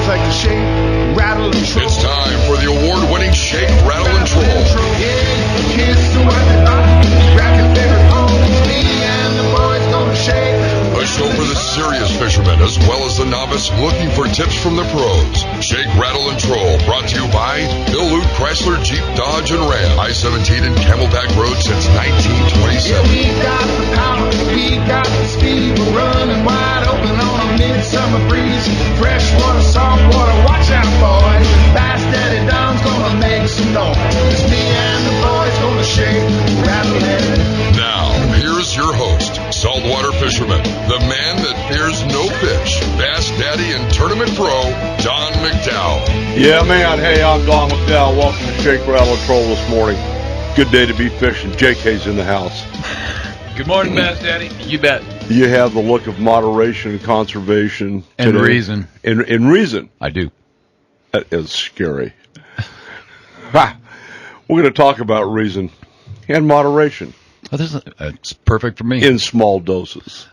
Sounds like the shake, rattle, and troll. It's time for the award-winning Shake, Rattle, and Troll. Yeah, kids to everybody. Grab your favorite home. Me and the boys gonna shake. A show for the serious fishermen as well as the novice looking for tips from the pros. Shake, Rattle, and Troll brought to you by Bill Lute Chrysler, Jeep, Dodge, and Ram. I-17 and Camelback Road since 1927. Yeah, we got the power, we got the speed. We're running wide open on a midsummer breeze. Freshwater, saltwater, watch out, boys. Bass Daddy Don's gonna make some noise. It's me and the boys gonna shake, rattle, and... Now, here's your host, saltwater fisherman, the man that fears no fish, Bass Daddy and Tournament Pro, Don McDowell. Yeah, man. Hey, I'm Don McDowell. Welcome to Shake, Rattle, and Troll this morning. Good day to be fishing. JK's in the house. Good morning, Bass Daddy. You bet. You have the look of moderation and conservation. And today. reason. In reason. I do. That is scary. Ha! We're going to talk about reason and moderation. Oh, it's perfect for me. In small doses.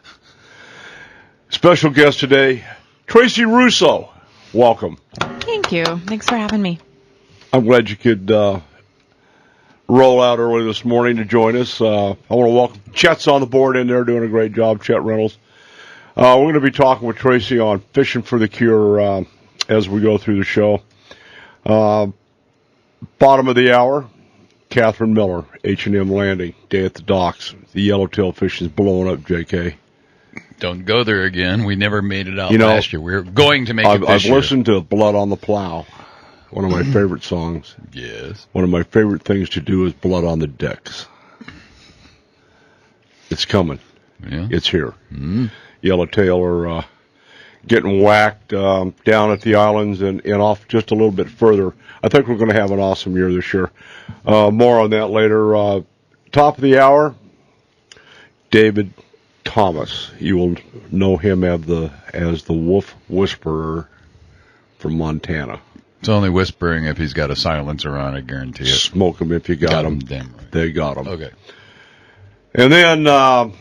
Special guest today, Tracy Russo. Welcome. Thank you. Thanks for having me. I'm glad you could roll out early this morning to join us. I want to welcome Chet's on the board in there, doing a great job, Chet Reynolds. We're going to be talking with Tracy on Fishing for the Cure as we go through the show. Bottom of the hour, Catherine Miller, H&M Landing, day at the docks. The yellowtail fishing's blowing up, JK. Don't go there again. We never made it out last year. We're going to make it this I've year. listened to Blood on the Plow, one of my favorite songs. Yes. One of my favorite things to do is Blood on the Decks. It's coming. Yeah. It's here. Yellowtail are getting whacked down at the islands and off just a little bit further. I think we're going to have an awesome year this year. More on that later. Top of the hour, David Thomas. You will know him as the Wolf Whisperer from Montana. It's only whispering if he's got a silencer on, I guarantee it. Smoke him if you got him. Damn right. They got him. Okay. And then about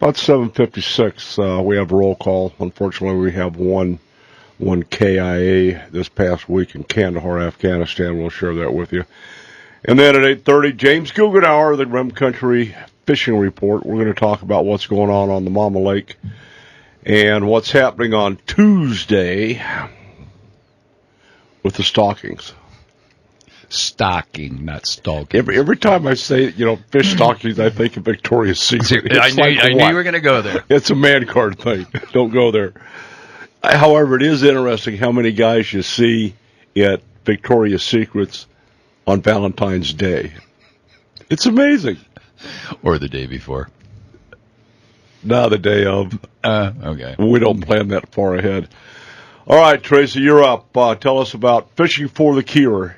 7:56, we have roll call. Unfortunately, we have one KIA this past week in Kandahar, Afghanistan. We'll share that with you. And then at 8:30, James Guggenauer, the Rim Country Fishing Report. We're going to talk about what's going on the Mama Lake and what's happening on Tuesday with the stockings. Stocking, not stalking. Every time I say, fish stockings, I think of Victoria's Secret. I knew you were going to go there. It's a man card thing. Don't go there. However, it is interesting how many guys you see at Victoria's Secrets on Valentine's Day. It's amazing. Or the day before. Now the day of. Okay. We don't plan that far ahead. All right, Tracy, you're up. Tell us about Fishing for the Cure.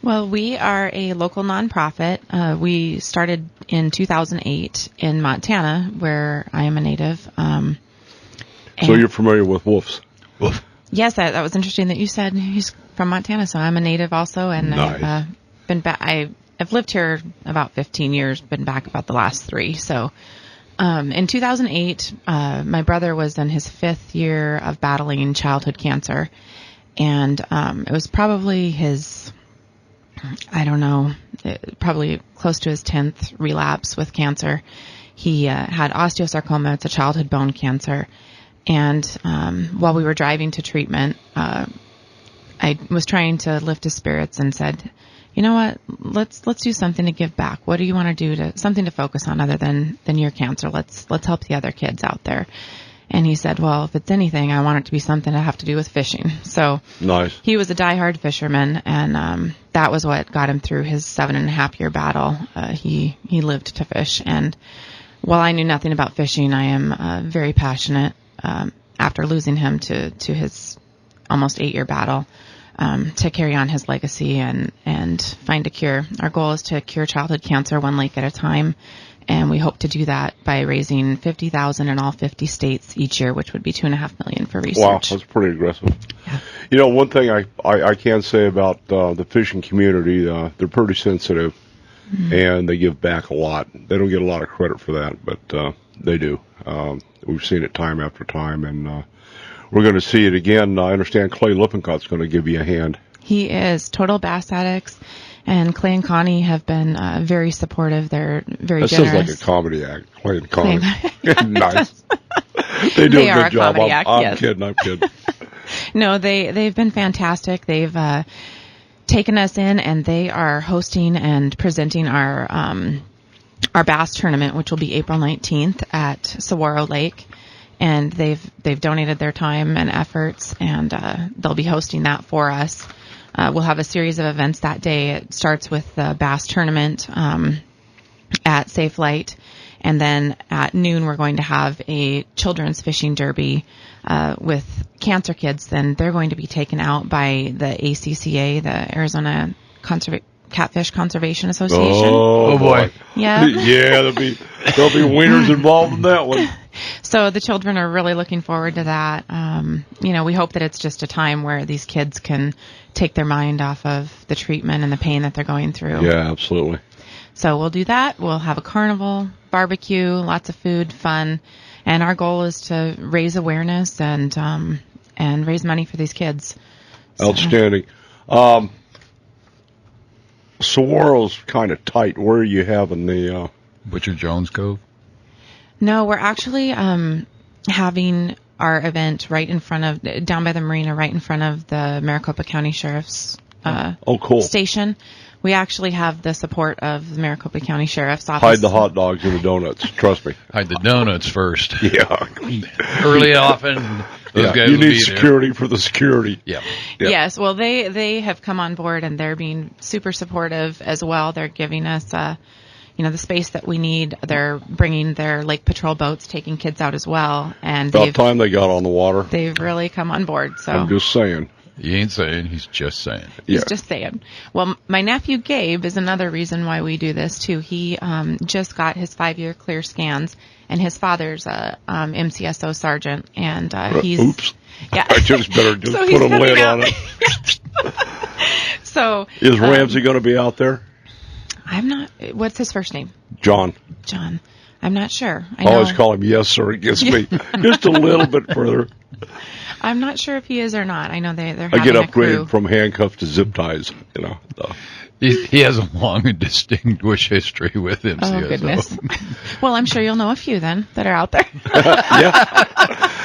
Well, we are a local nonprofit. We started in 2008 in Montana, where I am a native. So you're familiar with wolves? Woof. Yes, that was interesting that you said he's from Montana. So I'm a native also, and nice. I've been back. I've lived here about 15 years. Been back about the last 3. So in 2008, my brother was in his 5th year of battling childhood cancer, and it was probably his. I don't know, probably close to his 10th relapse with cancer. He had osteosarcoma. It's a childhood bone cancer. And while we were driving to treatment, I was trying to lift his spirits and said, you know what, let's do something to give back. What do you want to do something to focus on other than your cancer? Let's help the other kids out there. And he said, well, if it's anything, I want it to be something to have to do with fishing. So nice. He was a diehard fisherman, and that was what got him through his 7.5-year battle. He lived to fish. And while I knew nothing about fishing, I am very passionate after losing him to his almost 8-year battle to carry on his legacy and find a cure. Our goal is to cure childhood cancer one lake at a time. And we hope to do that by raising $50,000 in all 50 states each year, which would be $2.5 million for research. Wow, that's pretty aggressive. Yeah. One thing I can say about the fishing community, they're pretty sensitive, and they give back a lot. They don't get a lot of credit for that, but they do. We've seen it time after time, and we're going to see it again. I understand Clay Lippincott's going to give you a hand. He is. Total Bass Addicts and Clay and Connie have been very supportive. They're very that generous. Sounds like a comedy act. Clay and Connie. Nice. They do a are good job. Comedy act, I'm yes. kidding. I'm kidding. No, they've been fantastic. They've taken us in, and they are hosting and presenting our bass tournament, which will be April 19th at Saguaro Lake. And they've donated their time and efforts, and they'll be hosting that for us. We'll have a series of events that day. It starts with the bass tournament at Safe Light, and then at noon we're going to have a children's fishing derby with cancer kids. Then they're going to be taken out by the ACCA, the Arizona Catfish Conservation Association. Oh boy! Yeah, yeah. There'll be wieners involved in that one. So the children are really looking forward to that. We hope that it's just a time where these kids can take their mind off of the treatment and the pain that they're going through. Yeah, absolutely. So we'll do that. We'll have a carnival, barbecue, lots of food, fun, and our goal is to raise awareness and raise money for these kids. So. Outstanding. Saguaro's kind of tight. Where are you having the Butcher Jones Cove? No, we're actually having our event right in front of, down by the marina, right in front of the Maricopa County Sheriff's cool. station. We actually have the support of the Maricopa County Sheriff's Office. Hide the hot dogs and the donuts. Trust me. Hide the donuts first. Yeah. Early often. Those guys you will need be security there. for the security. Yeah. Yes, well, they have come on board, and they're being super supportive as well. They're giving us, the space that we need. They're bringing their lake patrol boats, taking kids out as well. And About time they got on the water. They've really come on board. So I'm just saying. He ain't saying, he's just saying. He's just saying. Well, my nephew Gabe is another reason why we do this too. He just got his 5-year clear scans, and his father's a MCSO sergeant, and he's. Oops. Yeah. I just better So put he's a lid coming on it. So is Ramsey going to be out there? I'm not. What's his first name? John. I'm not sure. I always call him yes, sir. It gets me just a little bit further. I'm not sure if he is or not. I know they're having I get a crew. upgraded from handcuffs to zip ties. So. He has a long and distinguished history with him. Oh, goodness. Well, I'm sure you'll know a few then that are out there. Yeah.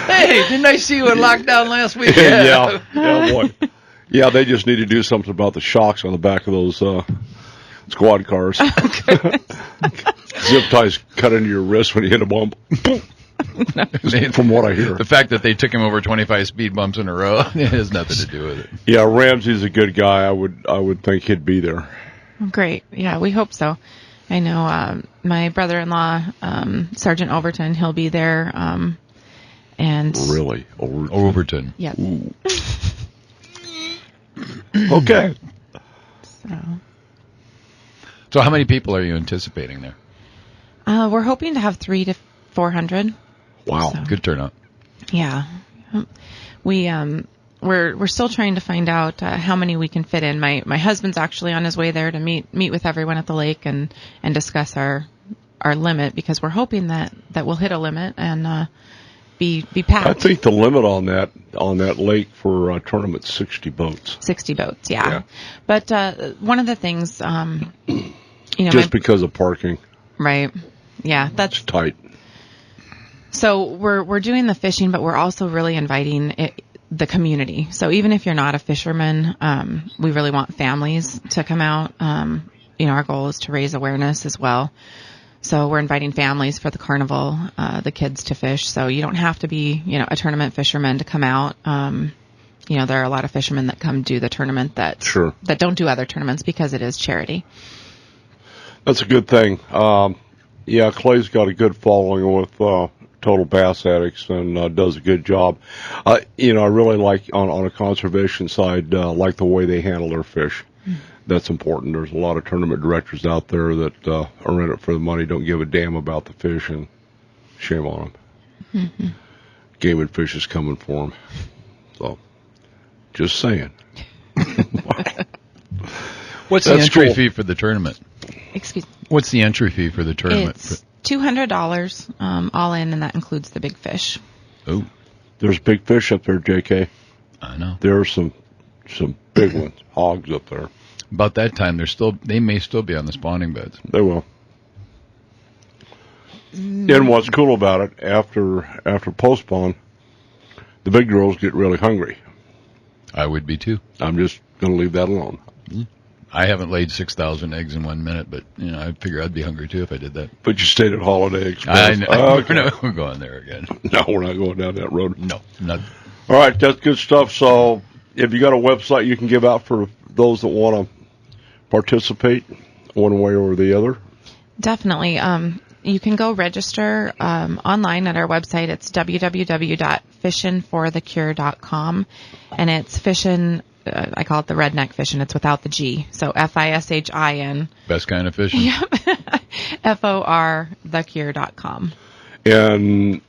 Hey, didn't I see you in lockdown last week? Yeah, boy. Yeah, they just need to do something about the shocks on the back of those squad cars. Zip ties cut into your wrist when you hit a bump. From what I hear. The fact that they took him over 25 speed bumps in a row has nothing to do with it. Yeah, Ramsey's a good guy. I would think he'd be there. Great. Yeah, we hope so. I know my brother-in-law, Sergeant Overton, he'll be there. And really? Overton. Yep. Okay. So how many people are you anticipating there? We're hoping to have 300 to 400. Wow. So, good turnout. Yeah. We're still trying to find out how many we can fit in. My husband's actually on his way there to meet with everyone at the lake and discuss our limit, because we're hoping that we'll hit a limit and be packed. I think the limit on that lake for a tournament's 60 boats. 60 boats, yeah. But one of the things, just because of parking. Right. Yeah, that's it's tight. So we're doing the fishing, but we're also really inviting the community. So even if you're not a fisherman, we really want families to come out. Our goal is to raise awareness as well. So we're inviting families for the carnival, the kids to fish. So you don't have to be, a tournament fisherman to come out. There are a lot of fishermen that come do the tournament that don't do other tournaments because it is charity. That's a good thing. Clay's got a good following with Total Bass Addicts and does a good job. I really like on a conservation side, like the way they handle their fish. Mm-hmm. That's important. There's a lot of tournament directors out there that are in it for the money, don't give a damn about the fish, and shame on them. Mm-hmm. Game and Fish is coming for them. So, just saying. What's the entry fee for the tournament? Excuse me. What's the entry fee for the tournament? $200 all in, and that includes the big fish. Oh, There's big fish up there, JK. I know. There are some big ones, hogs up there. About that time, they may still be on the spawning beds. They will. And what's cool about it, after post-spawn, the big girls get really hungry. I would be too. I'm just going to leave that alone. I haven't laid 6,000 eggs in 1 minute, but I figure I'd be hungry too if I did that. But you stayed at Holiday Express. I know. Okay. We're going there again. No, we're not going down that road. No, not. All right, that's good stuff. So if you got a website you can give out for those that want to participate one way or the other? Definitely. You can go register online at our website. It's www.fishinforthecure.com, and it's fishin'. I call it the redneck fishing. It's without the G. So FISHIN. Best kind of fishing. Yep. FORthecure.com. And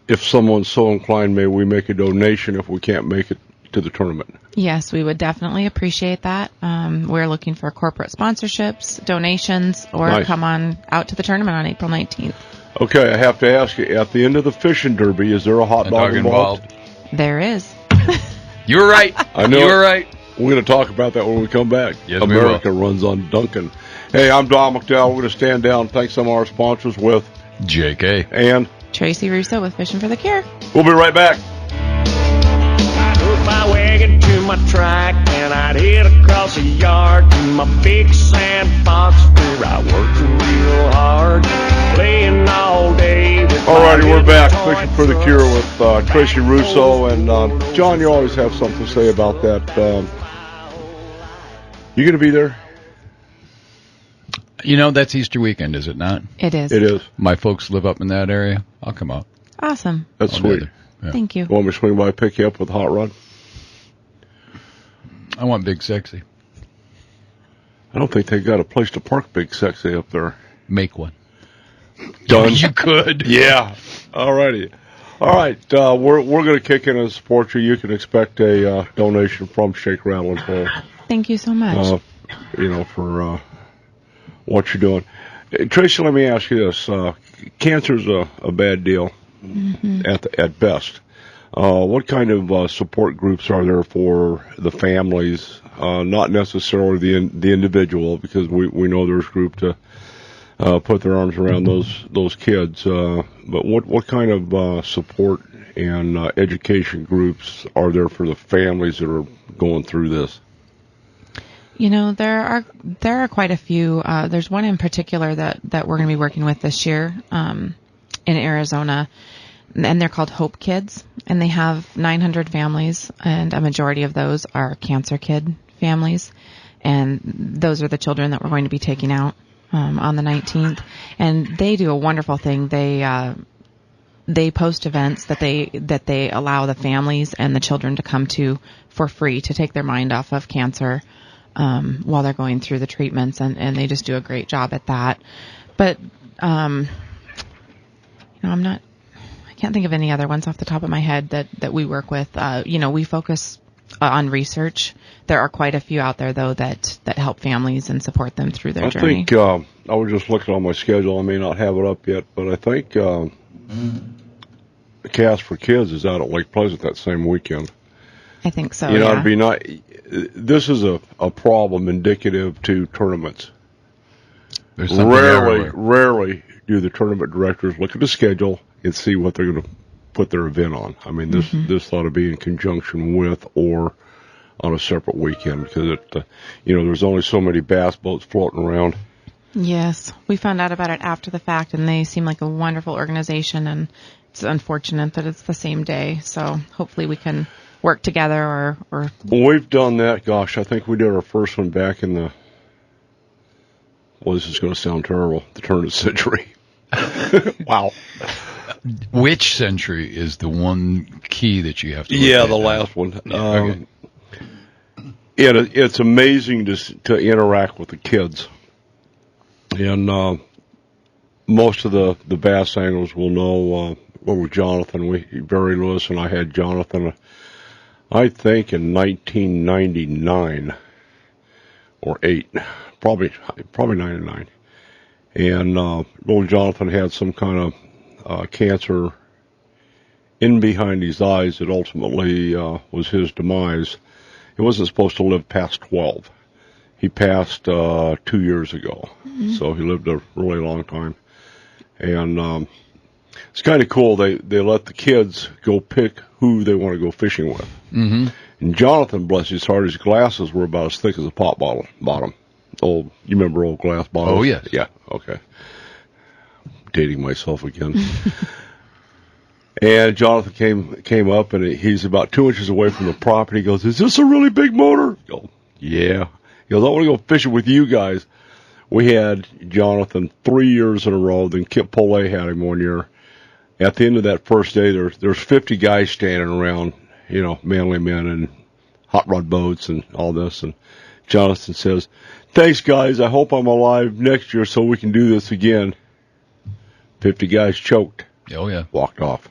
if someone's so inclined, may we make a donation if we can't make it to the tournament? Yes, we would definitely appreciate that. We're looking for corporate sponsorships, donations, or Nice. come on out to the tournament on April 19th. Okay, I have to ask you, at the end of the fishing derby, is there a hot dog involved? There is. You were right. I know. You were right. We're going to talk about that when we come back. Yes, America runs on Duncan. Hey, I'm Don McDowell. We're going to stand down and thank some of our sponsors with JK. and Tracy Russo with Fishing for the Cure. we'll be right back. I'd hook my wagon to my track and I'd head across the yard to my big sand box where I worked real hard, playing all day with Alrighty, we're back. toy Fishing for the trucks. Cure with Tracy Russo. And John, you always have something to say about that. You going to be there? That's Easter weekend, is it not? It is. It is. My folks live up in that area. I'll come out. Awesome. That's I'll be sweet. there. Yeah. Thank you. Want me to swing by and pick you up with a hot rod? I want Big Sexy. I don't think they got a place to park Big Sexy up there. Make one. Done. You could. Yeah. Alrighty. All right. We're going to kick in and support you. You can expect a donation from Shake, Rattle, and Roll. Thank you so much. For what you're doing. Tracy, let me ask you this. Cancer's a bad deal at best. What kind of support groups are there for the families? Not necessarily the individual, because we know there's groups to put their arms around those kids. But what kind of support and education groups are there for the families that are going through this? There are quite a few. There's one in particular that we're going to be working with this year in Arizona, and they're called Hope Kids, and they have 900 families, and a majority of those are cancer kid families, and those are the children that we're going to be taking out on the 19th, and they do a wonderful thing. They post events that they allow the families and the children to come to for free to take their mind off of cancer while they're going through the treatments, and they just do a great job at that. But I can't think of any other ones off the top of my head that we work with. We focus on research. There are quite a few out there, though, that help families and support them through their journey. I think I was just looking on my schedule. I may not have it up yet, but I think Cast for Kids is out at Lake Pleasant that same weekend. I think so. It'd be nice. This is a problem indicative to tournaments. There's something everywhere. Rarely do the tournament directors look at the schedule and see what they're going to put their event on. I mean, this ought to be in conjunction with or on a separate weekend, because there's only so many bass boats floating around. Yes, we found out about it after the fact, and they seem like a wonderful organization, and it's unfortunate that it's the same day. So hopefully we can work together or We've done that. Gosh, I think we did our first one back in this is going to sound terrible, the turn of the century. Wow. Which century is the one key that you have to look Yeah, at the now? last one. Okay. It's amazing to interact with the kids. And most of the bass anglers will know what was Jonathan. Barry Lewis and I had Jonathan, I think, in 1999 or 8, probably 99. And little Jonathan had some kind of cancer in behind his eyes that ultimately was his demise. He wasn't supposed to live past 12. He passed 2 years ago, so he lived a really long time. And it's kind of cool. They let the kids go pick who they want to go fishing with. Mm-hmm. And Jonathan, bless his heart, his glasses were about as thick as a pop bottom. You remember old glass bottles? Oh, yes. Yeah, okay. Dating myself again. And Jonathan came up, and he's about 2 inches away from the property. He goes, "Is this a really big motor?" I go, "Yeah." He goes, "I want to go fishing with you guys." We had Jonathan 3 years in a row. Then Kip Polay had him 1 year. At the end of that first day, there's 50 guys standing around, manly men and hot rod boats and all this. And Jonathan says, "Thanks, guys. I hope I'm alive next year so we can do this again." 50 guys choked. Oh, yeah. Walked off.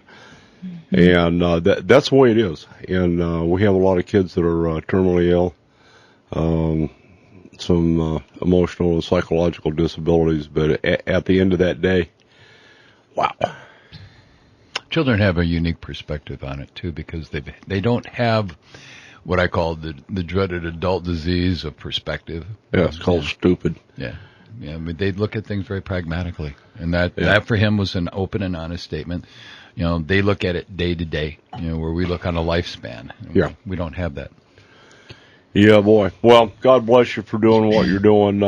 And that's the way it is. And we have a lot of kids that are terminally ill, some emotional and psychological disabilities. But at the end of that day, wow. Children have a unique perspective on it, too, because they don't have what I call the dreaded adult disease of perspective. Yeah, it's called stupid. Yeah. Yeah, I mean, they look at things very pragmatically. And that for him was an open and honest statement. They look at it day to day, where we look on a lifespan. Yeah. We don't have that. Yeah, boy. Well, God bless you for doing what you're doing.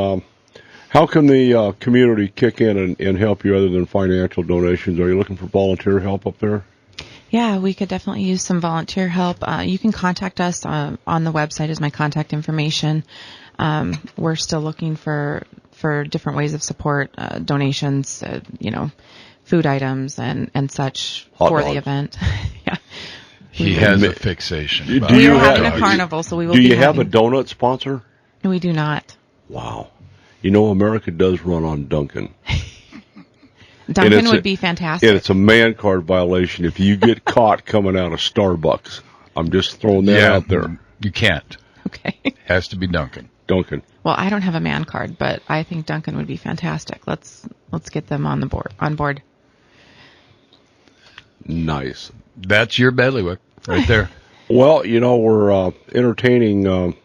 How can the community kick in and help you other than financial donations? Are you looking for volunteer help up there? Yeah, we could definitely use some volunteer help. You can contact us on the website is my contact information. We're still looking for different ways of support, donations, food items and such for the event. Yeah. He has a fixation. We are having a carnival, so we will be Do you have a donut sponsor? We do not. Wow. America does run on Dunkin'. Dunkin' would be fantastic. And it's a man card violation if you get caught coming out of Starbucks. I'm just throwing that out there. You can't. Okay. Has to be Dunkin'. Well, I don't have a man card, but I think Dunkin' would be fantastic. Let's get them on board. Nice. That's your bailiwick right there. Well, we're entertaining.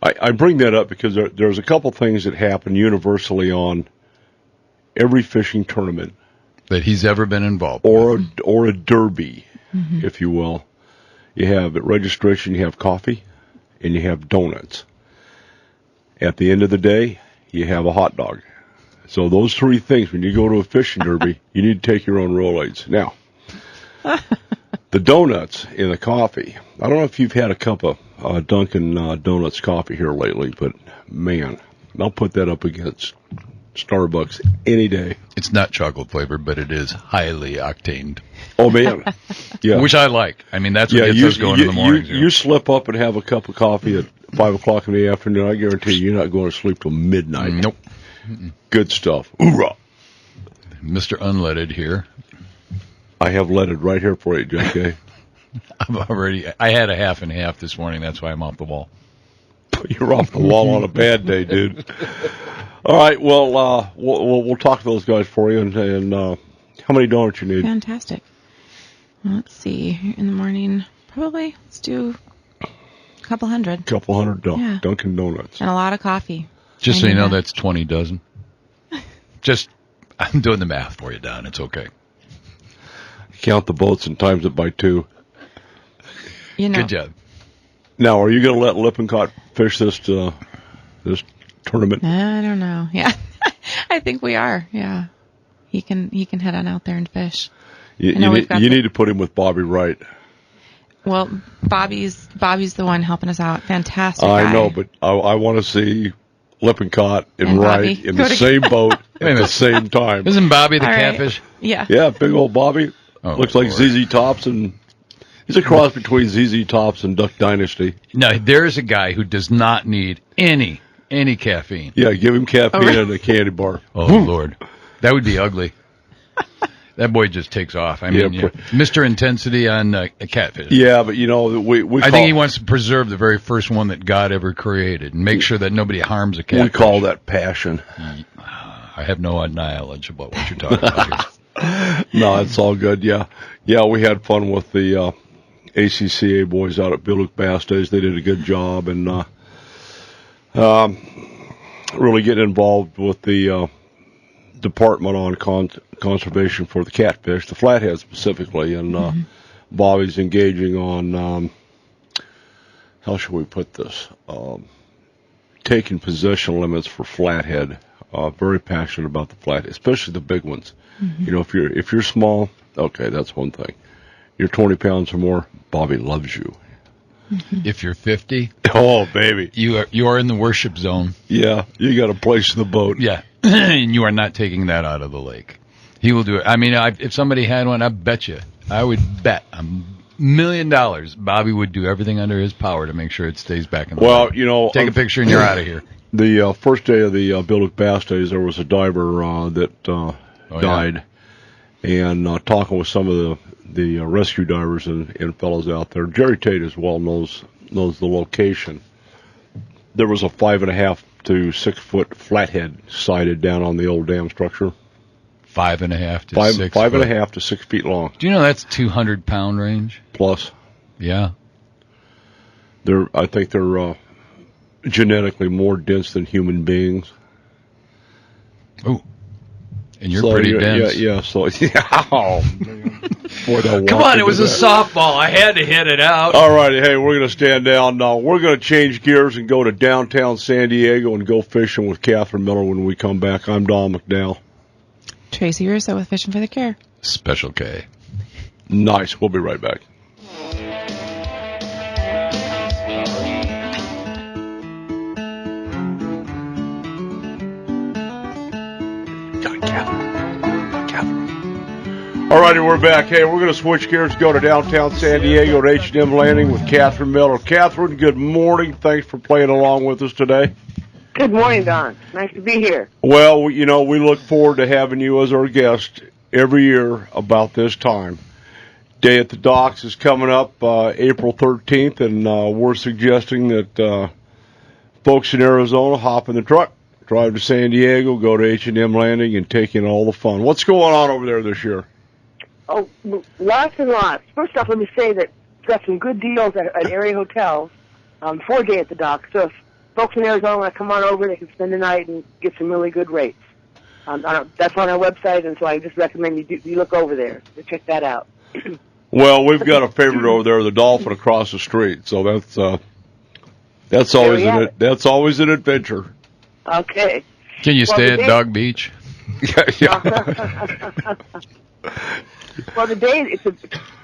I bring that up because there's a couple things that happen universally on every fishing tournament that he's ever been involved with. Or a derby, if you will. You have at registration, you have coffee, and you have donuts. At the end of the day, you have a hot dog. So those three things, when you go to a fishing derby, you need to take your own Rolaids. Now, the donuts and the coffee. I don't know if you've had a cup of Dunkin' Donuts coffee here lately, but man, I'll put that up against Starbucks any day. It's not chocolate flavored, but it is highly octaned. Oh, man. Yeah. Which I like. I mean, that's what gets us going in the morning. You slip up and have a cup of coffee at 5 o'clock in the afternoon, I guarantee you're not going to sleep till midnight. Nope. Good stuff. Hoorah. Mr. Unleaded here. I have leaded right here for you, JK. I had a half and half this morning. That's why I'm off the wall. You're off the wall on a bad day, dude. All right. Well, we'll talk to those guys for you. And how many donuts you need? Fantastic. Well, let's see. In the morning, probably let's do a couple hundred. Dunkin' Donuts. And a lot of coffee. Just so you know, that's 20 dozen. I'm doing the math for you, Don. It's okay. Count the boats and times it by 2. Good job. Now, are you going to let Lippincott fish this tournament? I don't know. Yeah, I think we are. Yeah, he can head on out there and fish. You need to put him with Bobby Wright. Well, Bobby's the one helping us out. Fantastic guy. I know, but I want to see Lippincott and Wright in the same boat at the same time. Isn't Bobby the catfish? Yeah. Yeah, big old Bobby. Looks like ZZ Tops, and he's a cross between ZZ Tops and Duck Dynasty. No, there's a guy who does not need any caffeine. Yeah, give him caffeine and a candy bar. Oh, Lord. That would be ugly. That boy just takes off. I mean, Mr. Intensity on a catfish. Yeah, but we I think he wants to preserve the very first one that God ever created and make sure that nobody harms a catfish. We call that passion. I have no knowledge about what you're talking about here. No, it's all good. Yeah, we had fun with the ACCA boys out at Biluk Bass Days. They did a good job, and really getting involved with the department on conservation for the catfish, the flathead specifically, and Bobby's engaging on how should we put this? Taking possession limits for flathead. Very passionate about the flathead, especially the big ones. You know, if you're small, okay, that's one thing. You're 20 pounds or more, Bobby loves you. If you're 50, oh baby, you are in the worship zone. Yeah, you got a place in the boat. Yeah, and you are not taking that out of the lake. He will do it. I mean, if somebody had one, I bet you, I would bet $1 million Bobby would do everything under his power to make sure it stays back in the lake. You know, take a picture and you're out of here. The first day of the Biluk Bass Days, there was a diver that died, and talking with some of the rescue divers and fellows out there, Jerry Tate as well knows the location. There was a 5.5 to 6 foot flathead sighted down on the old dam structure. 5.5 to 6. 5.5 to 6 feet long. Do you know that's 200-pound range plus? Yeah. I think they're genetically more dense than human beings. Oh, and you're pretty dense. Yeah. So oh, man. Come on, it was a softball. I had to hit it out. All right, hey, we're going to stand down now. We're going to change gears and go to downtown San Diego and go fishing with Catherine Miller when we come back. I'm Don McDowell. Tracy Russo with Fishing for the Cure. Special K. Nice. We'll be right back. All righty, we're back. Hey, we're going to switch gears, go to downtown San Diego at H&M Landing with Catherine Miller. Catherine, good morning. Thanks for playing along with us today. Good morning, Don. Nice to be here. Well, you know, we look forward to having you as our guest every year about this time. Day at the Docks is coming up April 13th, and we're suggesting that folks in Arizona hop in the truck, drive to San Diego, go to H&M Landing, and take in all the fun. What's going on over there this year? Oh, lots and lots. First off, let me say that we've got some good deals at area hotels for Day at the Docks. So if folks in Arizona want to come on over, they can spend the night and get some really good rates. That's on our website, and so I just recommend you look over there to check that out. Well, we've got a favorite over there, the Dolphin across the street. So that's always an adventure. Okay. Can you stay at Dog Beach? Yeah. Well, the day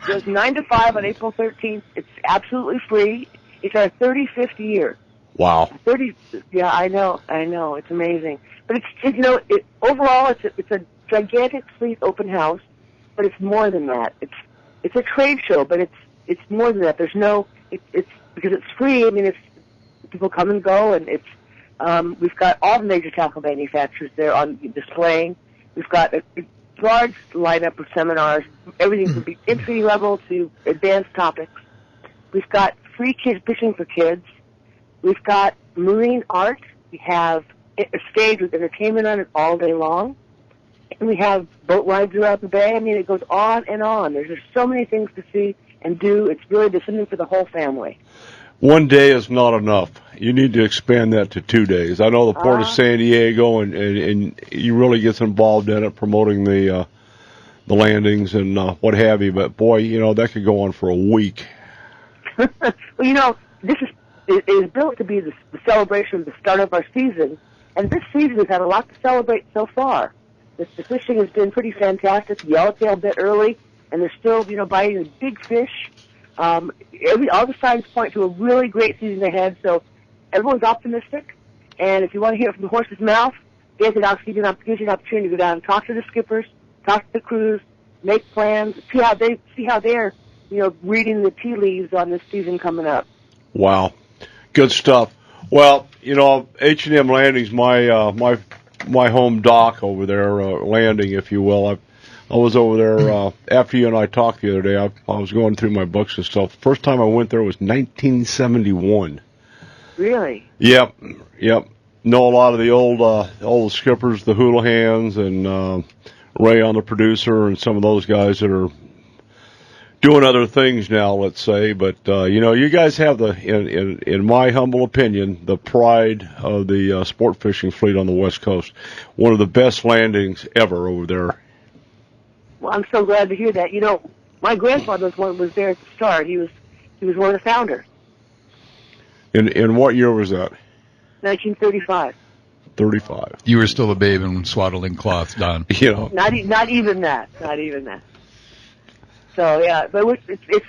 it's 9 to 5 on April 13th. It's absolutely free. It's our 35th year. Wow. 30. Yeah, I know. It's amazing. But overall, it's a gigantic fleet open house. But it's more than that. It's a trade show, but it's more than that. There's it's because it's free. I mean, it's people come and go, and we've got all the major tackle manufacturers there on displaying. We've got a large lineup of seminars, everything from entry level to advanced topics. We've got free kids fishing for kids. We've got marine art. We have a stage with entertainment on it all day long. And we have boat rides throughout the bay. I mean, it goes on and on. There's just so many things to see and do. It's really something for the whole family. One day is not enough. You need to expand that to 2 days. I know the Port of San Diego, and you really get involved in it, promoting the landings and what have you. But boy, that could go on for a week. Well, this is built to be the celebration of the start of our season, and this season has had a lot to celebrate so far. The fishing has been pretty fantastic. Yellowtail bit early, and they're still, biting the big fish. All the signs point to a really great season ahead, so everyone's optimistic. And if you want to hear it from the horse's mouth, gives you an opportunity to go down and talk to the skippers, talk to the crews, make plans, see how they're reading the tea leaves on this season coming up. Wow, good stuff. Well, H&M Landing's my home dock over there, landing, if you will. I was over there after you and I talked the other day. I was going through my books and stuff. First time I went there was 1971. Really? Yep. know a lot of the old skippers, the Houligans, and Ray on the producer, and some of those guys that are doing other things now, let's say. But you guys have in my humble opinion, the pride of the sport fishing fleet on the West Coast. One of the best landings ever over there. Well, I'm so glad to hear that. My grandfather was there at the start. He was one of the founders. In what year was that? 1935. 35. You were still a babe in swaddling cloth, Don. Not even that. Not even that. So yeah, but it's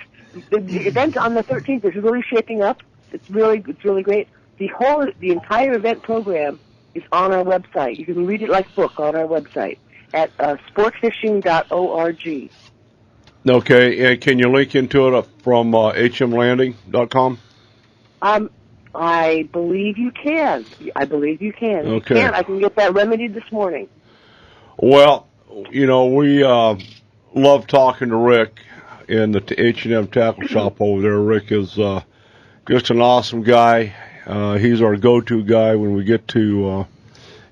the event on the 13th is really shaping up. It's really great. The entire event program is on our website. You can read it like a book on our website at sportfishing.org. Okay, and can you link into it from hmlanding.com? I believe you can. Okay. I can get that remedied this morning. Well, we love talking to Rick in the H&M Tackle Shop over there. Rick is just an awesome guy. He's our go-to guy when we get to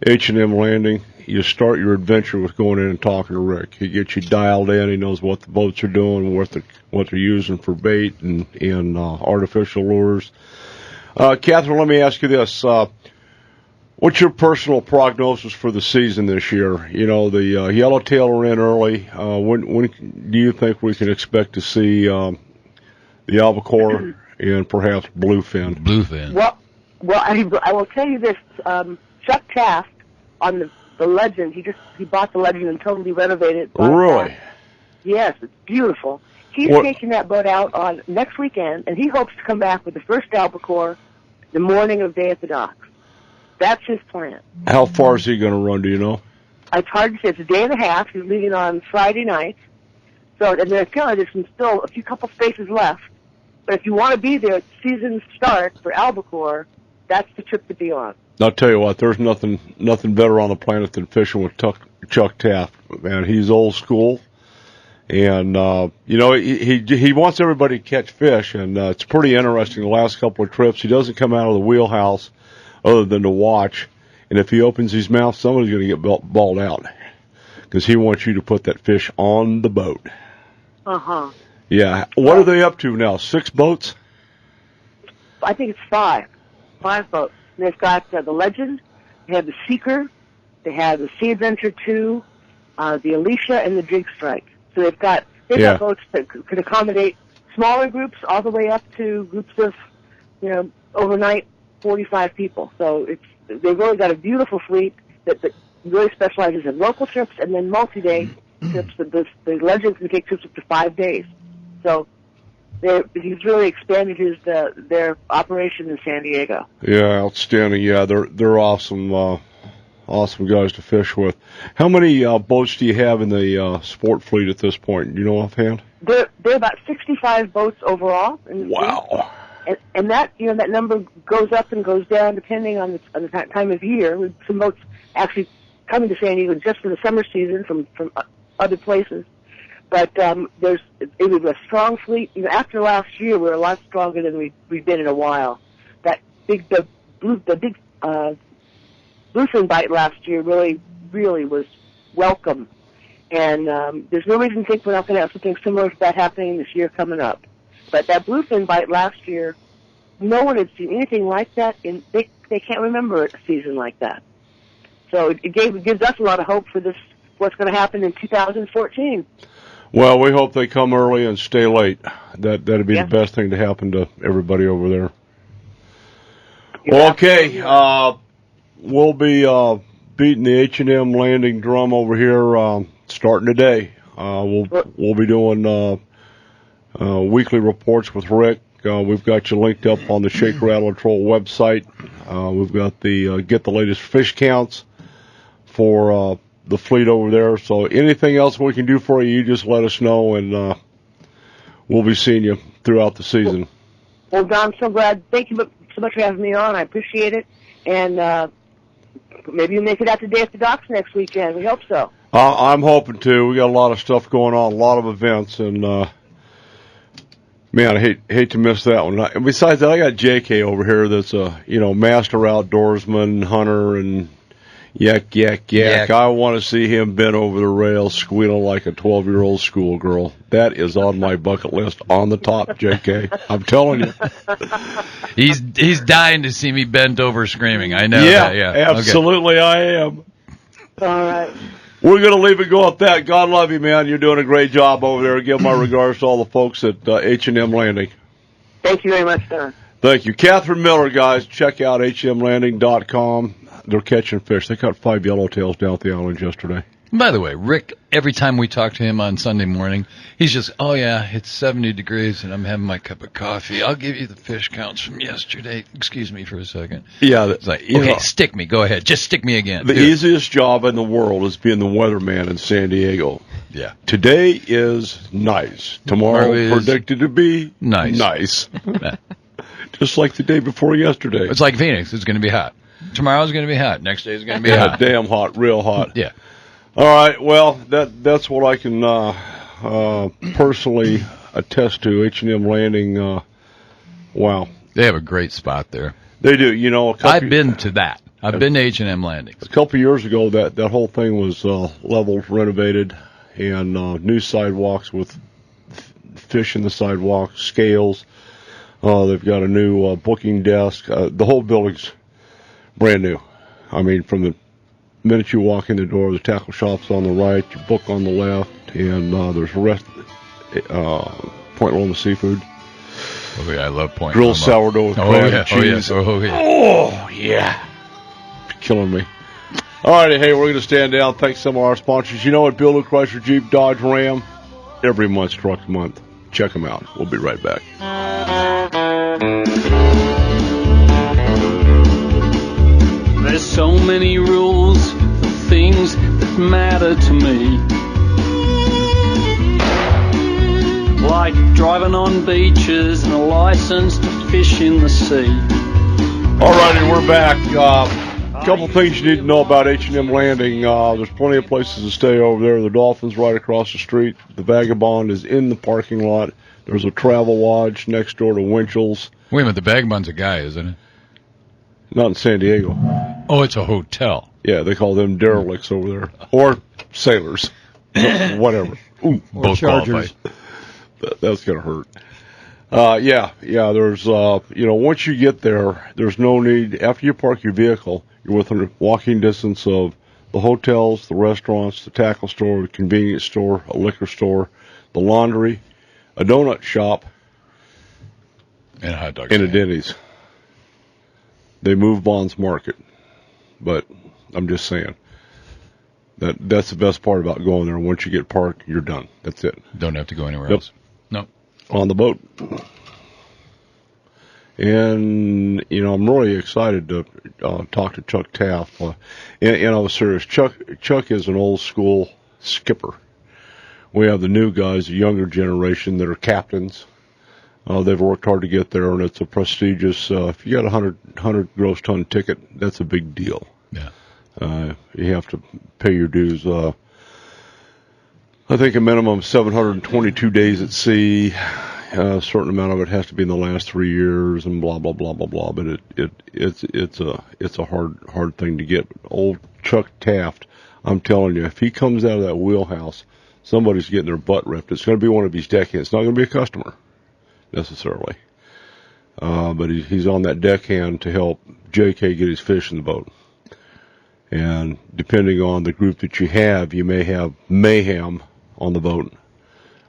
H&M Landing. You start your adventure with going in and talking to Rick. He gets you dialed in. He knows what the boats are doing, what they're using for bait and artificial lures. Catherine, let me ask you this. What's your personal prognosis for the season this year? The yellowtail are in early. When do you think we can expect to see the albacore and perhaps bluefin? Bluefin. Well, I will tell you this. Chuck Taft on the Legend, he bought the Legend and totally renovated it. Really? Yes, it's beautiful. He's taking that boat out on next weekend, and he hopes to come back with the first albacore the morning of Day at the Docks. That's his plan. How far is he going to run, do you know? It's hard to say. It's a day and a half. He's leaving on Friday night. So, and then I feel like there's still a couple spaces left. But if you want to be there at the season start for albacore, that's the trip to be on. I'll tell you what, there's nothing better on the planet than fishing with Chuck Taft. Man, he's old school. And, he wants everybody to catch fish, and it's pretty interesting. The last couple of trips, he doesn't come out of the wheelhouse other than to watch. And if he opens his mouth, somebody's going to get balled out because he wants you to put that fish on the boat. Uh-huh. Yeah. What are they up to now? 6 boats? I think it's 5. 5 boats. And they've got the Legend, they have the Seeker, they have the Sea Adventure 2, the Alicia, and the Jig Strike. So they've got boats that could accommodate smaller groups all the way up to groups of, overnight 45 people. So they've really got a beautiful fleet that really specializes in local trips and then multi-day trips. The Legend can take trips up to 5 days. So he's really expanded their operation in San Diego. Yeah, outstanding. Yeah, they're awesome. Awesome guys to fish with. How many boats do you have in the sport fleet at this point? Do you know offhand? There are about 65 boats overall. Wow. And that that number goes up and goes down depending on the time of year. Some boats actually coming to San Diego just for the summer season from other places. But it was a strong fleet. After last year, we're a lot stronger than we've been in a while. The big bluefin bite last year really was welcome. And there's no reason to think we're not going to have something similar to that happening this year coming up. But that bluefin bite last year, no one had seen anything like that, and they can't remember a season like that. So it gives us a lot of hope for what's going to happen in 2014. Well, we hope they come early and stay late. That'd be the best thing to happen to everybody over there. Okay, we'll be beating the H&M Landing drum over here starting today. We'll be doing weekly reports with Rick. We've got you linked up on the Shake, Rattle, and Troll website. We've got the get the latest fish counts for the fleet over there. So anything else we can do for you, you just let us know, and we'll be seeing you throughout the season. Well, Don, I'm so glad. Thank you so much for having me on. I appreciate it. And maybe you'll make it out to Day at the Docks next weekend. We hope so. I'm hoping to. We got a lot of stuff going on, a lot of events, and Man, I hate to miss that one. And besides that, I got JK over here that's a master outdoorsman, hunter, and yak. I want to see him bent over the rail squealing like a 12-year-old schoolgirl. That is on my bucket list on the top, JK. I'm telling you. He's dying to see me bent over screaming. I know that, yeah. Absolutely okay. I am. All right. We're going to leave it go at that. God love you, man. You're doing a great job over there. Give my regards to all the folks at H&M Landing. Thank you very much, sir. Thank you. Catherine Miller, guys. Check out hmlanding.com. They're catching fish. They caught 5 yellowtails down at the islands yesterday. By the way, Rick, every time we talk to him on Sunday morning, he's just, oh, yeah, it's 70 degrees, and I'm having my cup of coffee. I'll give you the fish counts from yesterday. Excuse me for a second. Yeah. It's like, okay, stick me. Go ahead. Just stick me again. The easiest job in the world is being the weatherman in San Diego. Yeah. Today is nice. Tomorrow is predicted to be nice. Just like the day before yesterday. It's like Phoenix. It's going to be hot. Tomorrow's going to be hot. Next day is going to be hot. Damn hot. Real hot. Yeah. All right, well, that's what I can personally attest to. H&M Landing, wow. They have a great spot there. They do. I've been to that. I've been to H&M Landing. A couple of years ago, that whole thing was leveled, renovated, and new sidewalks with fish in the sidewalk, scales. They've got a new booking desk. The whole building's brand new. I mean, from the minute you walk in the door, the tackle shop's on the right, your book on the left, and there's Point Loma Seafood. Oh, yeah, I love Point Grilled Loma. sourdough with crab and cheese. Oh, yeah. Oh, yeah. Killing me. All righty, hey, we're going to stand down. Thanks to some of our sponsors. You know what? Bill Chrysler Jeep Dodge Ram, every month's Truck Month. Check them out. We'll be right back. There's so many rules for things that matter to me. Like driving on beaches and a license to fish in the sea. All righty, we're back. A couple things you need to know about H&M Landing. There's plenty of places to stay over there. The Dolphin's right across the street. The Vagabond is in the parking lot. There's a Travel Lodge next door to Winchell's. Wait a minute, the Vagabond's a guy, isn't it? Not in San Diego. Oh, it's a hotel. Yeah, they call them derelicts over there. Or sailors. Whatever. Ooh, both qualified. That's going to hurt. Yeah, there's, once you get there, there's no need, after you park your vehicle, you're within walking distance of the hotels, the restaurants, the tackle store, the convenience store, a liquor store, the laundry, a donut shop, and a hot dog and stand. a Denny's. They move Bond's Market, but I'm just saying that's the best part about going there. Once you get parked, you're done. That's it. Don't have to go anywhere else. No. On the boat. And, I'm really excited to talk to Chuck Taft. And I was serious. Chuck is an old school skipper. We have the new guys, the younger generation that are captains. They've worked hard to get there, and it's a prestigious, if you got a 100 gross ton ticket, that's a big deal. Yeah. You have to pay your dues. I think a minimum of 722 days at sea. A certain amount of it has to be in the last 3 years, and blah blah blah blah blah. But it's a hard thing to get. Old Chuck Taft, I'm telling you, if he comes out of that wheelhouse, somebody's getting their butt ripped. It's going to be one of these deckhands. It's not going to be a customer necessarily, but he's on that deckhand to help JK get his fish in the boat. And depending on the group that you have, you may have mayhem on the boat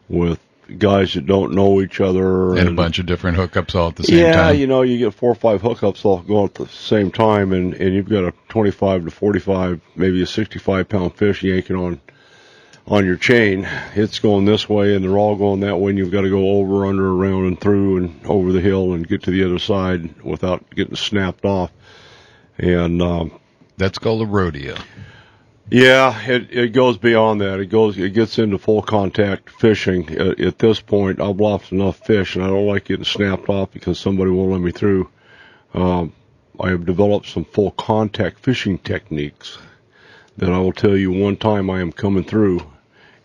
with guys that don't know each other. And a bunch of different hookups all at the same time. Yeah, you get 4 or 5 hookups all going at the same time, and you've got a 25 to 45, maybe a 65-pound fish yanking on your chain. It's going this way, and they're all going that way, and you've got to go over, under, around, and through, and over the hill, and get to the other side without getting snapped off. And that's called a rodeo. Yeah, it goes beyond that. It gets into full contact fishing. At this point, I've lost enough fish, and I don't like getting snapped off because somebody won't let me through. I have developed some full contact fishing techniques that I will tell you one time I am coming through,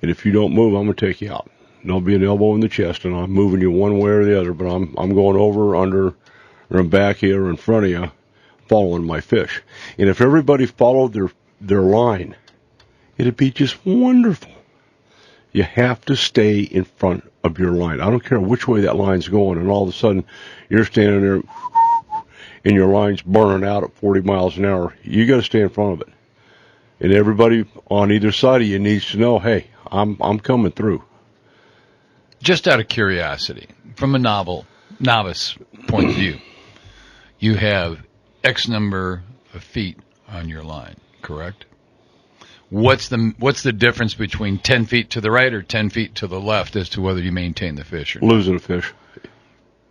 and if you don't move, I'm going to take you out. there'll be an elbow in the chest, and I'm moving you one way or the other, but I'm going over, under, or I'm back here in front of you, following my fish. And if everybody followed their line, it'd be just wonderful. You have to stay in front of your line. I don't care which way that line's going, and all of a sudden you're standing there and your line's burning out at 40 miles an hour. You got to stay in front of it. And everybody on either side of you needs to know, hey, I'm coming through. Just out of curiosity, from a novice point of view, you have X number of feet on your line, correct? What's the difference between 10 feet to the right or 10 feet to the left as to whether you maintain the fish or not? Losing a fish.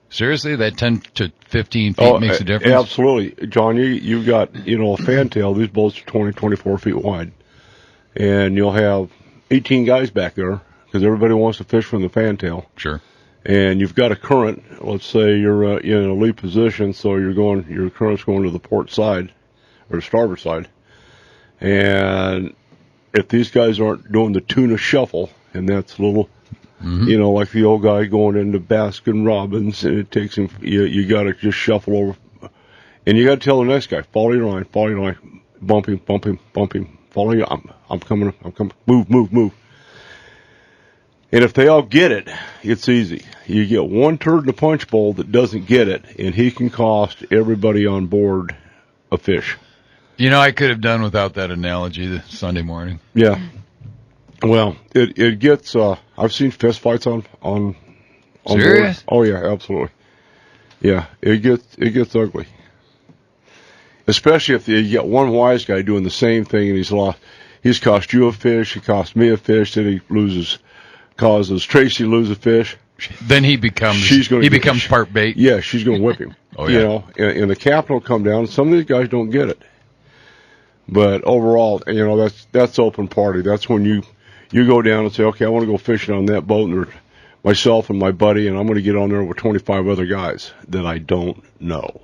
Seriously, that 10 to 15 feet makes a difference? Absolutely. John, you've got, a fantail. These boats are 20, 24 feet wide. And you'll have 18 guys back there because everybody wants to fish from the fantail. Sure. And you've got a current. Let's say you're in a lee position, so your current's going to the port side or the starboard side. And if these guys aren't doing the tuna shuffle, and that's a little, like the old guy going into Baskin Robbins, and it takes him, you got to just shuffle over. And you got to tell the next guy, follow your line, bump him, follow you, I'm coming, move. And if they all get it, it's easy. You get one turd in the punch bowl that doesn't get it, and he can cost everybody on board a fish. I could have done without that analogy this Sunday morning. Yeah. Well, it gets, I've seen fist fights on Serious? board. Oh, yeah, absolutely. Yeah, it gets ugly. Especially if you get one wise guy doing the same thing and he's cost you a fish, he cost me a fish, then he causes Tracy lose a fish. Then he becomes part bait. Yeah, she's going to whip him. Oh, yeah. And the captain will come down. Some of these guys don't get it. But overall, that's open party. That's when you go down and say, okay, I want to go fishing on that boat, and myself and my buddy, and I'm going to get on there with 25 other guys that I don't know.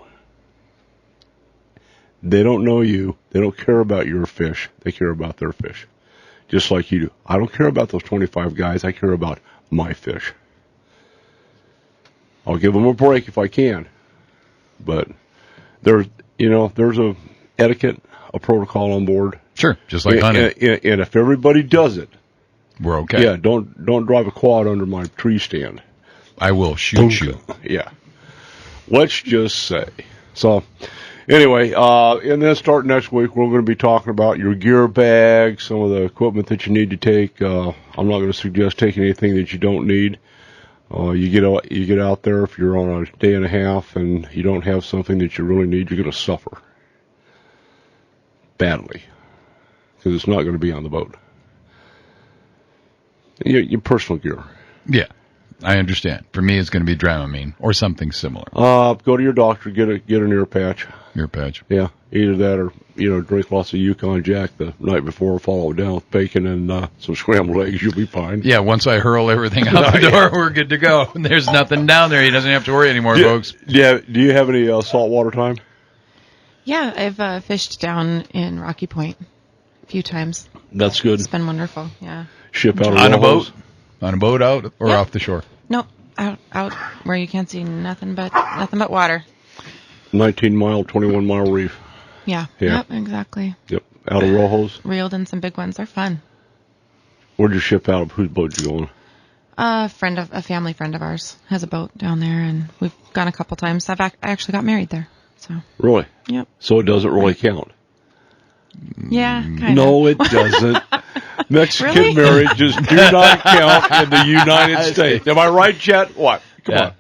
They don't know you. They don't care about your fish. They care about their fish, just like you do. I don't care about those 25 guys. I care about my fish. I'll give them a break if I can, but there's a etiquette, a protocol on board. Sure, just like hunting. And if everybody does it, we're okay. Yeah, don't drive a quad under my tree stand. I will shoot you. Yeah. Let's just say. So, anyway, and then starting next week, we're going to be talking about your gear bag, some of the equipment that you need to take. I'm not going to suggest taking anything that you don't need. You get out there, if you're on a day and a half and you don't have something that you really need, you're going to suffer badly because it's not going to be on the boat. Your personal gear. Yeah, I understand. For me, it's going to be Dramamine or something similar. Go to your doctor, get an ear patch. Ear patch. Yeah, either that or drink lots of Yukon Jack the night before, follow it down with bacon and some scrambled eggs. You'll be fine. Yeah, once I hurl everything out the door, we're good to go. There's nothing down there. He doesn't have to worry anymore, folks. Yeah. Do you have any saltwater time? Yeah, I've fished down in Rocky Point a few times. That's good. It's been wonderful. Yeah. Ship out on a boat? On a boat out or off the shore? Nope, out where you can't see nothing but water. 19-mile, 21-mile reef. Yeah. Yep, exactly. Yep. Out of Rojos. Reeled in some big ones. They're fun. Where'd you ship out of? Whose boat you going? A family friend of ours has a boat down there, and we've gone a couple times. I actually got married there. So. Really? Yep. So it doesn't really count. Yeah, kind of. No, it doesn't. Mexican Really? marriages do not count in the United States. Am I right, Chet? What? Come on.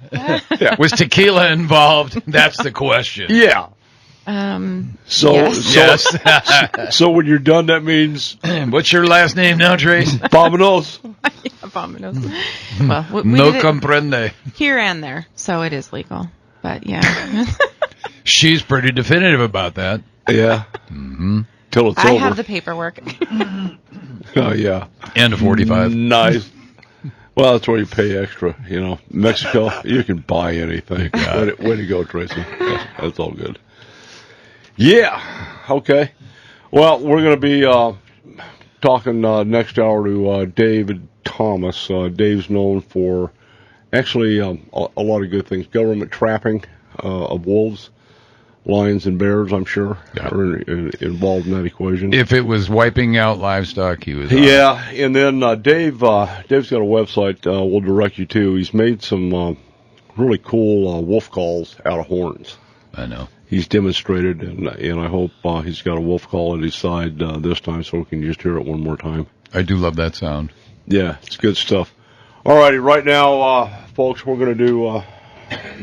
Yeah. Was tequila involved? That's the question. Yeah. Yes. So when you're done, that means. What's your last name now, Trace? Vamonos. Yeah, vamonos. Well, we No did it comprende. here and there, so it is legal. But yeah. She's pretty definitive about that. Yeah. Mm-hmm. Till it's I over. have the paperwork. Oh, yeah. And a 45. Nice. Well, that's where you pay extra. Mexico, you can buy anything. Way to go, Tracy. That's all good. Yeah. Okay. Well, we're going to be talking next hour to David Thomas. Dave's known for actually a lot of good things. Government trapping of wolves, lions, and bears, I'm sure, are involved in that equation. If it was wiping out livestock, he was on. Yeah, and then Dave's got a website we'll direct you to. He's made some really cool wolf calls out of horns. I know. He's demonstrated, and I hope he's got a wolf call at his side this time so we can just hear it one more time. I do love that sound. Yeah, it's good stuff. All righty, right now, folks, we're going to do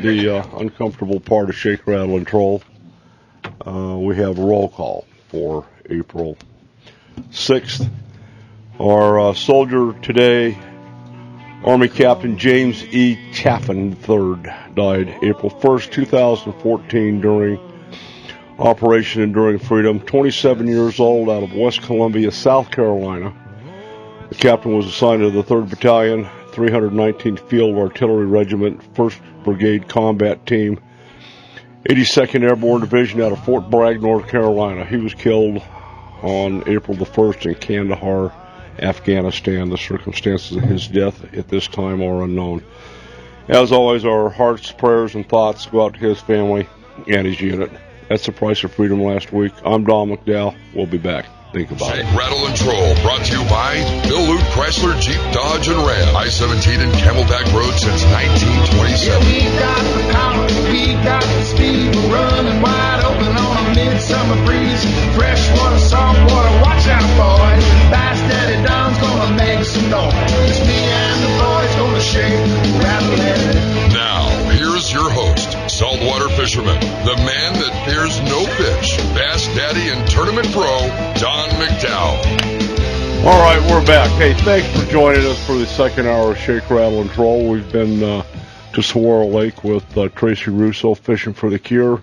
the uncomfortable part of Shake, Rattle, and Troll. We have a roll call for April 6th. Our soldier today, Army Captain James E. Chaffin III, died April 1st, 2014 during Operation Enduring Freedom. 27 years old, out of West Columbia, South Carolina. The captain was assigned to the 3rd Battalion, 319th Field Artillery Regiment, 1st Brigade Combat Team, 82nd Airborne Division out of Fort Bragg, North Carolina. He was killed on April the 1st in Kandahar, Afghanistan. The circumstances of his death at this time are unknown. As always, our hearts, prayers, and thoughts go out to his family and his unit. That's the price of freedom last week. I'm Don McDowell. We'll be back. Think about Shake, it. Rattle, and Troll, brought to you by Bill Luke Chrysler, Jeep, Dodge, and Ram. I-17 and Camelback Road since 1927. Yeah, we got the power, we got the speed. We're running wide open on a midsummer breeze. Freshwater, saltwater, watch out, boys. Bass Daddy Don's gonna make some noise. It's me and the boys gonna shake, rattle, and Now, here's your host, saltwater fisherman, the man that fears no fish, Bass Daddy and Tournament Pro, Don McDowell. All right, we're back. Hey, thanks for joining us for the second hour of Shake, Rattle, and Troll. We've been to Saguaro Lake with Tracy Russo, fishing for the cure,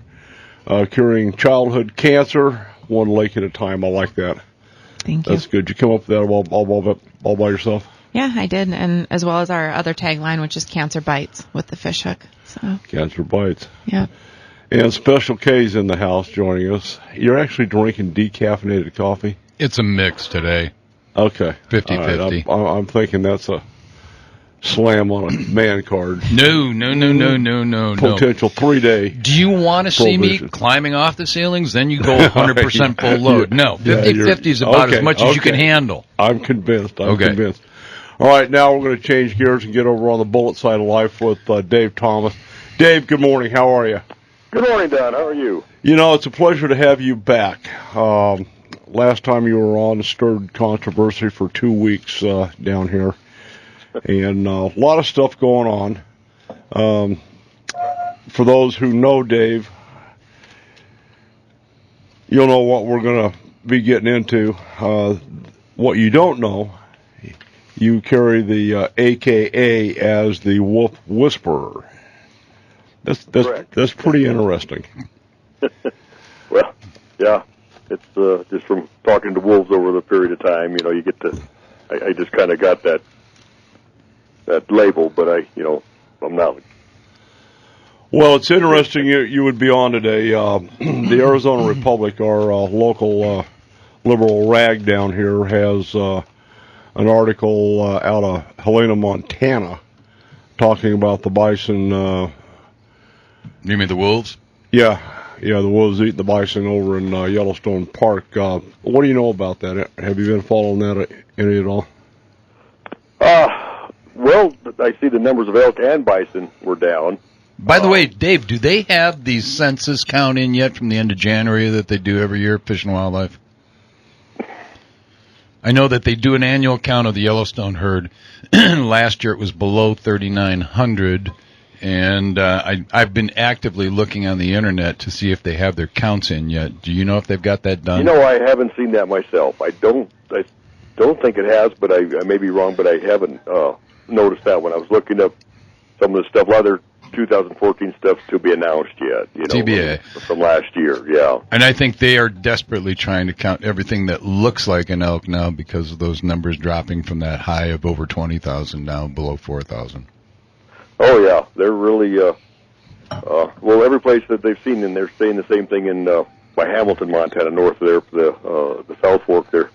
curing childhood cancer, one lake at a time. I like that. Thank you. That's good. You come up with that all by yourself? Yeah, I did, and as well as our other tagline, which is Cancer Bites with the fish hook. So Cancer Bites. yeah. And Special K's in the house joining us. You're actually drinking decaffeinated coffee? It's a mix today. Okay. 50-50. All right, I'm thinking that's a slam on a man card. No. Potential 3-day. Do you want to see me Prohibition. climbing off the ceilings? Then you go 100% full load. No, 50-50 is about as much as you can handle. I'm convinced. Okay. Convinced. All right, now we're going to change gears and get over on the bullet side of life with Dave Thomas. Dave, good morning. How are you? Good morning, Don. How are you? You know, it's a pleasure to have you back. Last time you were on, stirred controversy for 2 weeks down here. And a lot of stuff going on. For those who know Dave, you'll know what we're going to be getting into. What you don't know, you carry the AKA as the Wolf Whisperer. That's pretty interesting. Well, yeah, it's just from talking to wolves over the period of time. You know, you get to. I just kind of got that label, but I'm not. Well, it's interesting you would be on today. The Arizona Republic, our local liberal rag down here, has an article out of Helena, Montana, talking about the bison. You mean the wolves? Yeah, the wolves eating the bison over in Yellowstone Park. What do you know about that? Have you been following that any at all? Well, I see the numbers of elk and bison were down. By the way, Dave, do they have the census count in yet from the end of January that they do every year, Fish and Wildlife? I know that they do an annual count of the Yellowstone herd. Last year it was below 3,900. And I've been actively looking on the internet to see if they have their counts in yet. Do you know if they've got that done? You know, I haven't seen that myself. I don't think it has, but I may be wrong. But I haven't noticed that when I was looking up some of the stuff. A lot of their 2014 stuff to be announced yet. You know, TBA from last year. Yeah. And I think they are desperately trying to count everything that looks like an elk now because of those numbers dropping from that high of over 20,000 down below 4,000. Oh yeah, they're really well. Every place that they've seen, and they're saying the same thing in by Hamilton, Montana, north of there, the South Fork. There,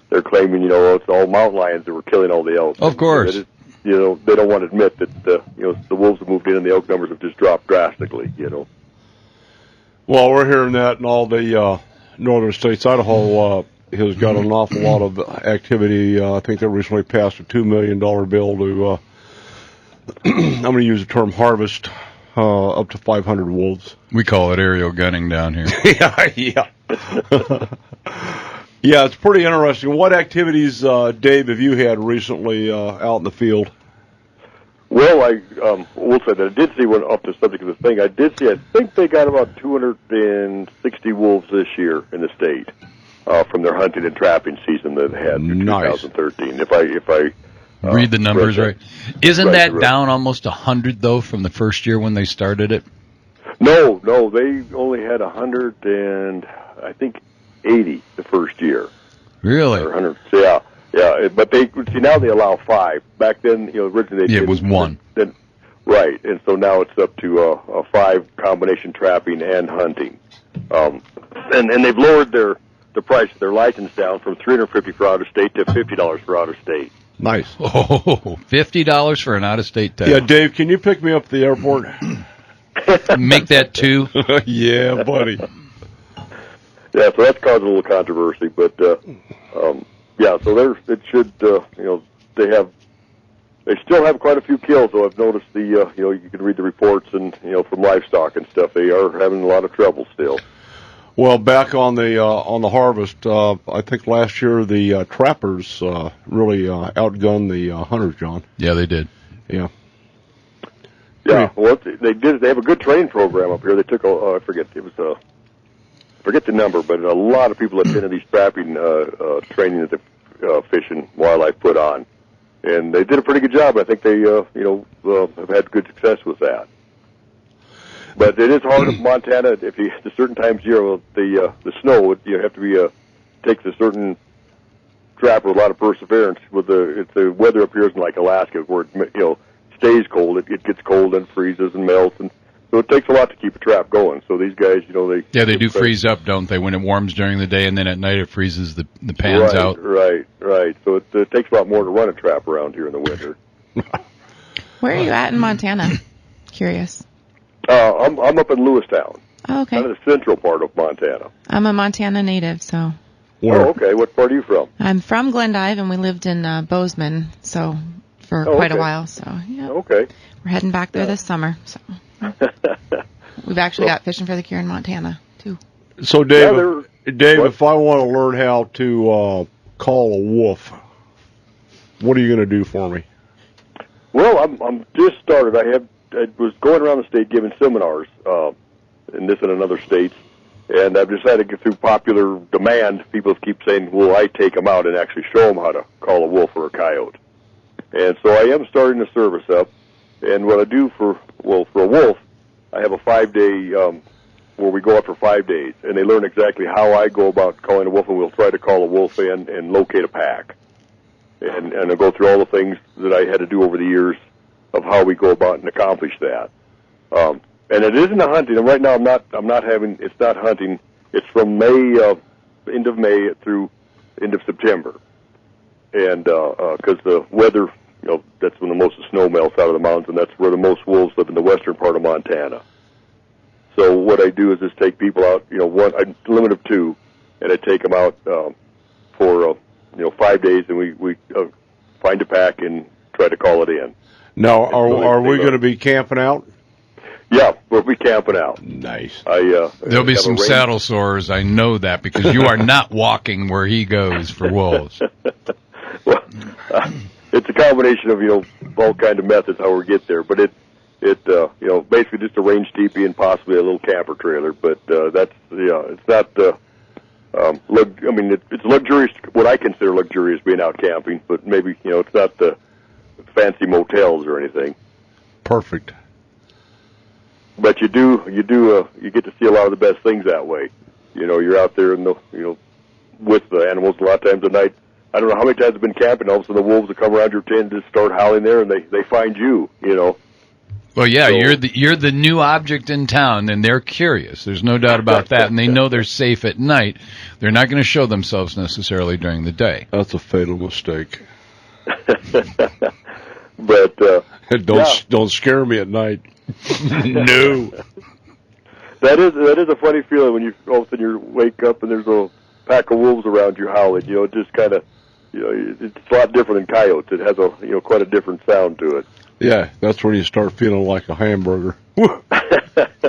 they're claiming, it's all mountain lions that were killing all the elk. Of course. They don't want to admit that, the wolves have moved in and the elk numbers have just dropped drastically, Well, we're hearing that in all the northern states. Idaho has got an awful lot of activity. I think they recently passed a $2 million bill to, I'm going to use the term harvest, up to 500 wolves. We call it aerial gunning down here. Yeah. Yeah, it's pretty interesting. What activities, Dave, have you had recently out in the field? Well, I will say that I did see one off the subject of this thing. I think they got about 260 wolves this year in the state from their hunting and trapping season that they had in 2013. If I read the numbers right. Isn't that right. down almost 100, though, from the first year when they started it? No, they only had 100 and I think 80 the first year. Really? Or 100, yeah. But now they allow 5. Back then, originally it was 1. Right, and so now it's up to a 5 combination trapping and hunting. And they've lowered the price of their license down from $350 for out of state to $50 for out of state. Nice. Oh, $50 for an out of state tag. Yeah, Dave, can you pick me up at the airport? Make that 2. Yeah, buddy. Yeah, so that's caused a little controversy, but yeah, so they still have quite a few kills. Though I've noticed you can read the reports and from livestock and stuff, they are having a lot of trouble still. Well, back on the harvest, I think last year the trappers really outgunned the hunters, John. Yeah, they did. Yeah. Yeah, well, they did. They have a good training program up here. They took I forget the number, but a lot of people attended these trapping training that the Fish and Wildlife put on, and they did a pretty good job. I think they have had good success with that. But it is hard in Montana. If you at certain times of year, the snow, you have to be takes a certain trapper with a lot of perseverance. With the weather up here isn't like Alaska, where it stays cold. It gets cold and freezes and melts, and so it takes a lot to keep a trap going. So these guys, they do freeze up, don't they? When it warms during the day, and then at night it freezes the pans out. Right. So it takes a lot more to run a trap around here in the winter. Where are you at in Montana? Curious. I'm up in Lewistown. Oh, okay. Kind of the central part of Montana. I'm a Montana native, so. Where? Oh, okay. What part are you from? I'm from Glendive, and we lived in Bozeman, so for quite a while. So yeah. Okay. We're heading back there this summer. So we've actually got fishing for the cure in Montana too. So Dave, if I want to learn how to call a wolf, what are you going to do for me? Well, I'm just started. I was going around the state giving seminars in this and in other states, and I've decided to get through popular demand. People keep saying, "Will I take them out and actually show them how to call a wolf or a coyote?" And so I am starting the service up. And what I do for a wolf, I have a 5-day where we go out for 5 days, and they learn exactly how I go about calling a wolf, and we'll try to call a wolf in and locate a pack. And I go through all the things that I had to do over the years of how we go about and accomplish that. And it isn't a hunting. And right now it's not hunting. It's from end of May through end of September. And because the weather, that's when the most of the snow melts out of the mountains, and that's where the most wolves live in the western part of Montana. So what I do is just take people out, I'm limit of 2, and I take them out for 5 days, and we find a pack and try to call it in. Now, are we going to be camping out? Yeah, we'll be camping out. Nice. There'll be some saddle sores. I know that because you are not walking where he goes for wolves. Well, it's a combination of all kind of methods how we get there, but it basically just a range teepee and possibly a little camper trailer. But that's it's not. It's luxurious. What I consider luxurious being out camping, but maybe it's not the fancy motels or anything. Perfect. But you get to see a lot of the best things that way. You're out there with the animals a lot of times at night. I don't know how many times I've been camping. All of a sudden, the wolves will come around your tent and just start howling there, and they find you. Well, yeah, So- you're the new object in town, and they're curious. There's no doubt about that, and they know they're safe at night. They're not going to show themselves necessarily during the day. That's a fatal mistake. But Don't scare me at night. No. that is a funny feeling when you all of a sudden you wake up and there's a pack of wolves around you howling. You know, it just kind of, you know, it's a lot different than coyotes. It has a, you know, quite a different sound to it. Yeah, that's when you start feeling like a hamburger.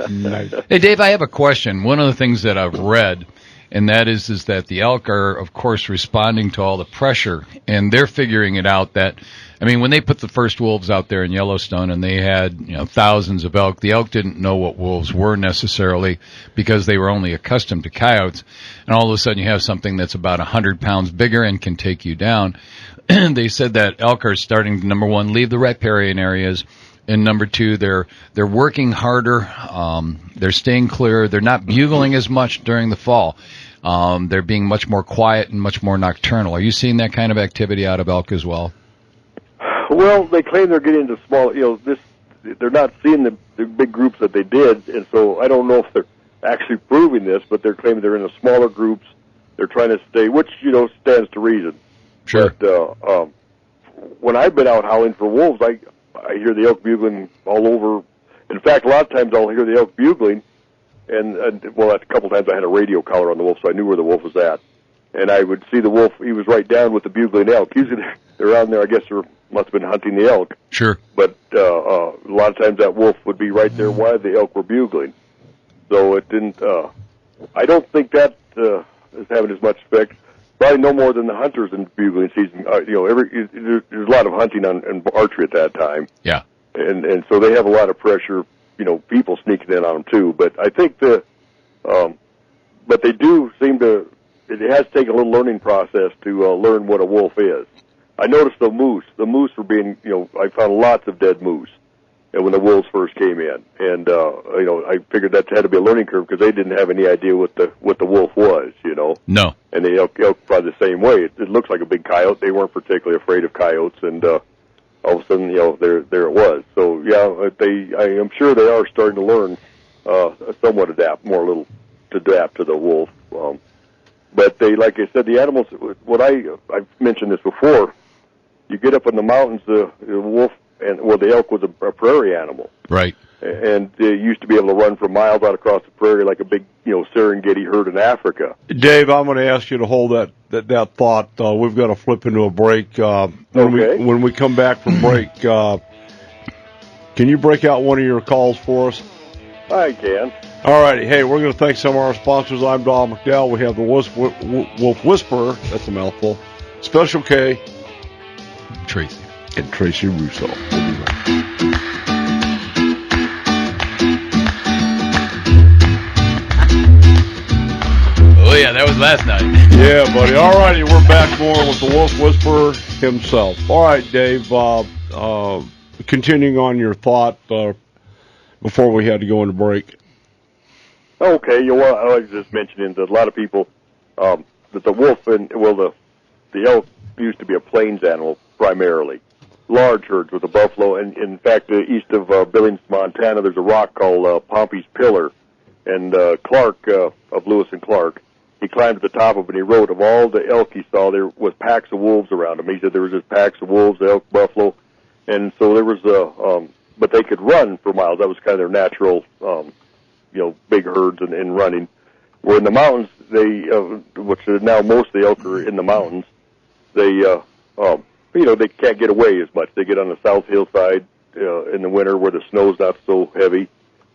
Nice. Hey, Dave, I have a question. One of the things that I've read, and that is that the elk are, of course, responding to all the pressure, and they're figuring it out that, I mean, when they put the first wolves out there in Yellowstone and they had, you know, thousands of elk, the elk didn't know what wolves were necessarily because they were only accustomed to coyotes, and all of a sudden you have something that's about 100 pounds bigger and can take you down. They said that elk are starting to, number one, leave the riparian areas, and number two, they're working harder, they're staying clear, they're not bugling as much during the fall. They're being much more quiet and much more nocturnal. Are you seeing that kind of activity out of elk as well? Well, they claim they're getting into small, you know, they're not seeing the big groups that they did, and so I don't know if they're actually proving this, but they're claiming they're in the smaller groups. They're trying to stay, which, you know, stands to reason. Sure. But when I've been out howling for wolves, I hear the elk bugling all over. In fact, a lot of times I'll hear the elk bugling, and well, a couple times I had a radio collar on the wolf, so I knew where the wolf was at. And I would see the wolf, he was right down with the bugling elk. Usually they're on there, I guess they must have been hunting the elk. Sure. But a lot of times that wolf would be right there while the elk were bugling. So it didn't, I don't think that is having as much effect. Probably no more than the hunters in bugling season. You know, there's a lot of hunting and archery at that time. Yeah. And so they have a lot of pressure, you know, people sneaking in on them too. But I think but they do seem to, it has taken a little learning process to learn what a wolf is. I noticed the moose were being, you know, I found lots of dead moose when the wolves first came in. And, you know, I figured that had to be a learning curve because they didn't have any idea what the wolf was, you know. No. And the elk probably the same way. It looks like a big coyote. They weren't particularly afraid of coyotes, and all of a sudden, you know, there it was. So yeah, I am sure they are starting to learn somewhat adapt to the wolf. But they, like I said, the animals. I've mentioned this before. You get up in the mountains, the wolf the elk was a prairie animal. Right. And they used to be able to run for miles out across the prairie like a big, you know, Serengeti herd in Africa. Dave, I'm going to ask you to hold that thought. We've got to flip into a break. Okay. When we come back from break, can you break out one of your calls for us? I can. All righty. Hey, we're going to thank some of our sponsors. I'm Don McDowell. We have the Wolf Whisperer. That's a mouthful. Special K. Tracy. And Tracy Russo. We'll be back. Oh, yeah, that was last night. Yeah, buddy. All righty, we're back more with the Wolf Whisperer himself. All right, Dave, continuing on your thought before we had to go into break. Okay, I was just mentioning that a lot of people, that the wolf the elk used to be a plains animal primarily. Large herds with the buffalo, and in fact, east of Billings, Montana, there's a rock called Pompey's Pillar, and Clark of Lewis and Clark, he climbed to the top of it, and he wrote of all the elk he saw, there was packs of wolves around him. He said there was just packs of wolves, elk, buffalo, and so there was but they could run for miles. That was kind of their natural, you know, big herds and running. Where in the mountains, which now most of the elk are in the mountains, they you know, they can't get away as much. They get on the south hillside in the winter where the snow's not so heavy,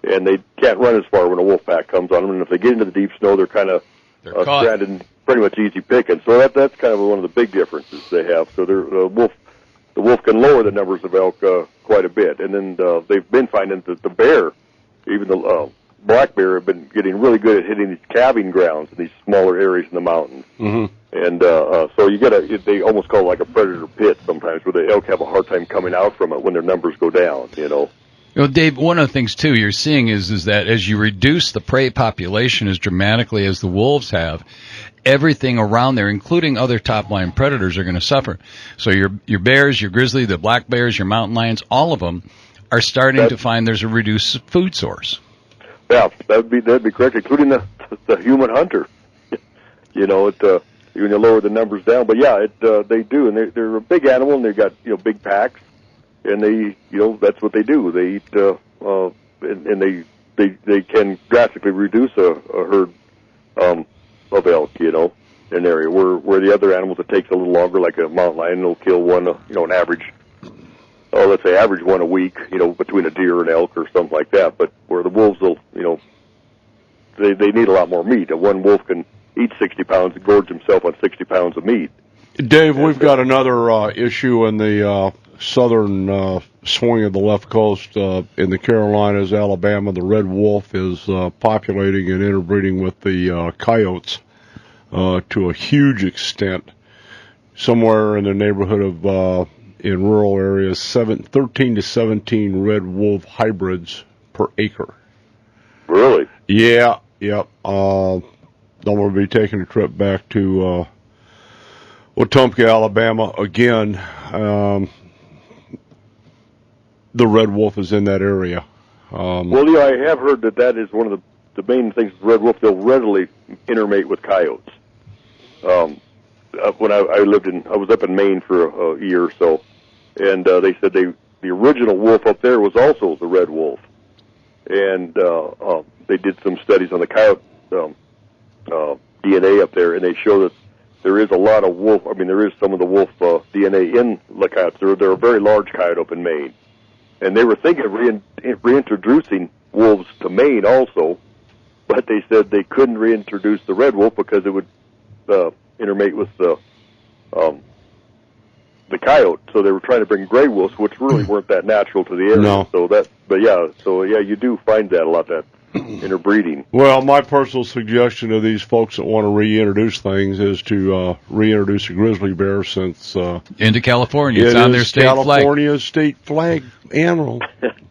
and they can't run as far when a wolf pack comes on them. And if they get into the deep snow, they're kind of stranded and pretty much easy picking. So that's kind of one of the big differences they have. So the wolf can lower the numbers of elk quite a bit. And then they've been finding that the bear, even the black bear, have been getting really good at hitting these calving grounds in these smaller areas in the mountains. Mm-hmm. And so they almost call it like a predator pit sometimes, where the elk have a hard time coming out from it when their numbers go down, you know. You know, Dave, one of the things, too, you're seeing is that as you reduce the prey population as dramatically as the wolves have, everything around there, including other top-line predators, are going to suffer. So your bears, your grizzly, the black bears, your mountain lions, all of them are starting to find there's a reduced food source. Yeah, that'd be correct, including the human hunter. You know, when you lower the numbers down, but yeah, they do, and they're a big animal, and they've got big packs, and they that's what they do. They eat, and they can drastically reduce a herd of elk, in an area where the other animals, it takes a little longer, like a mountain lion will kill one, an average. Let's say average one a week, between a deer and elk or something like that. But where the wolves will, they need a lot more meat. And one wolf can eat 60 pounds and gorge himself on 60 pounds of meat. Dave, we've got another issue in the southern swing of the left coast in the Carolinas, Alabama. The red wolf is populating and interbreeding with the coyotes to a huge extent. Somewhere in the neighborhood of in rural areas, 13 to 17 red wolf hybrids per acre. Really? Yeah, yep. I'm going to be taking a trip back to Wetumpka, Alabama again. The red wolf is in that area. Well, I have heard that is one of the main things with red wolf. They'll readily intermate with coyotes. When I was up in Maine for a year or so, and they said the original wolf up there was also the red wolf, and they did some studies on the coyote DNA up there, and they show that there is a lot of wolf. I mean, there is some of the wolf DNA in the coyotes. They're a very large coyote up in Maine, and they were thinking of reintroducing wolves to Maine also, but they said they couldn't reintroduce the red wolf because it would intermate with the coyote, so they were trying to bring gray wolves, which really weren't that natural to the area. No. So you do find that a lot, that interbreeding. Well, my personal suggestion to these folks that want to reintroduce things is to reintroduce a grizzly bear, since into California, it's on their state flag. California's state flag animal.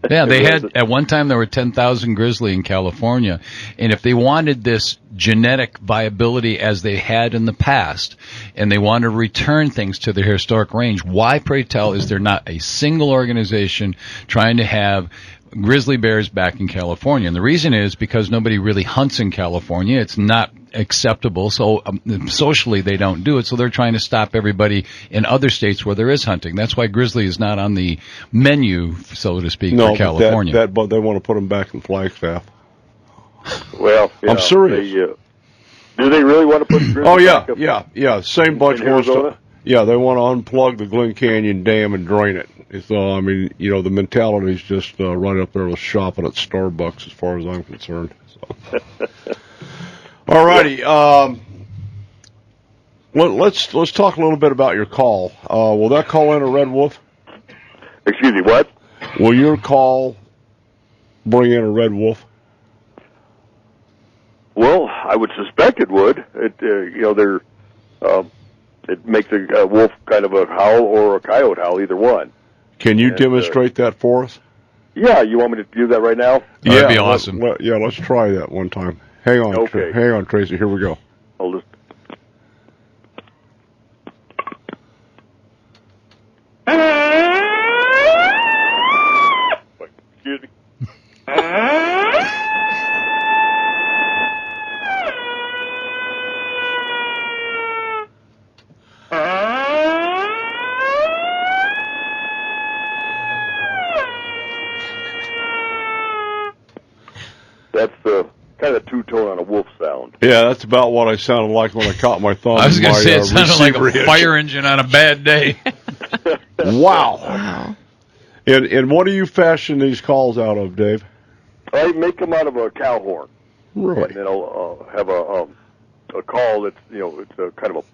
Yeah, they had, at one time there were 10,000 grizzly in California, and if they wanted this genetic viability as they had in the past, and they want to return things to their historic range, why, pray tell, is there not a single organization trying to have grizzly bears back in California? And the reason is because nobody really hunts in California. It's not acceptable, so socially they don't do it, so they're trying to stop everybody in other states where there is hunting. That's why grizzly is not on the menu, so to speak, for California. But they want to put them back in Flagstaff. Well, I'm serious. Do they really want to put grizzly back up yeah. Same bunch wants to. Yeah, they want to unplug the Glen Canyon Dam and drain it. So, I mean, the mentality is just right up there with shopping at Starbucks, as far as I'm concerned. So. All righty. Let's talk a little bit about your call. Will that call in a red wolf? Excuse me, what? Will your call bring in a red wolf? Well, I would suspect it would. It makes a wolf kind of a howl or a coyote howl, either one. Can you demonstrate that for us? Yeah, you want me to do that right now? That'd be awesome. Let's try that one time. Hang on, okay. Hang on, Tracy. Here we go. I'll just... Excuse me. That's kind of two-tone on a wolf sound. Yeah, that's about what I sounded like when I caught my thumb. I was going to say it sounded like a fire engine on a bad day. Wow. And what do you fashion these calls out of, Dave? I make them out of a cow horn. Really? And then I'll have a call that's, it's kind of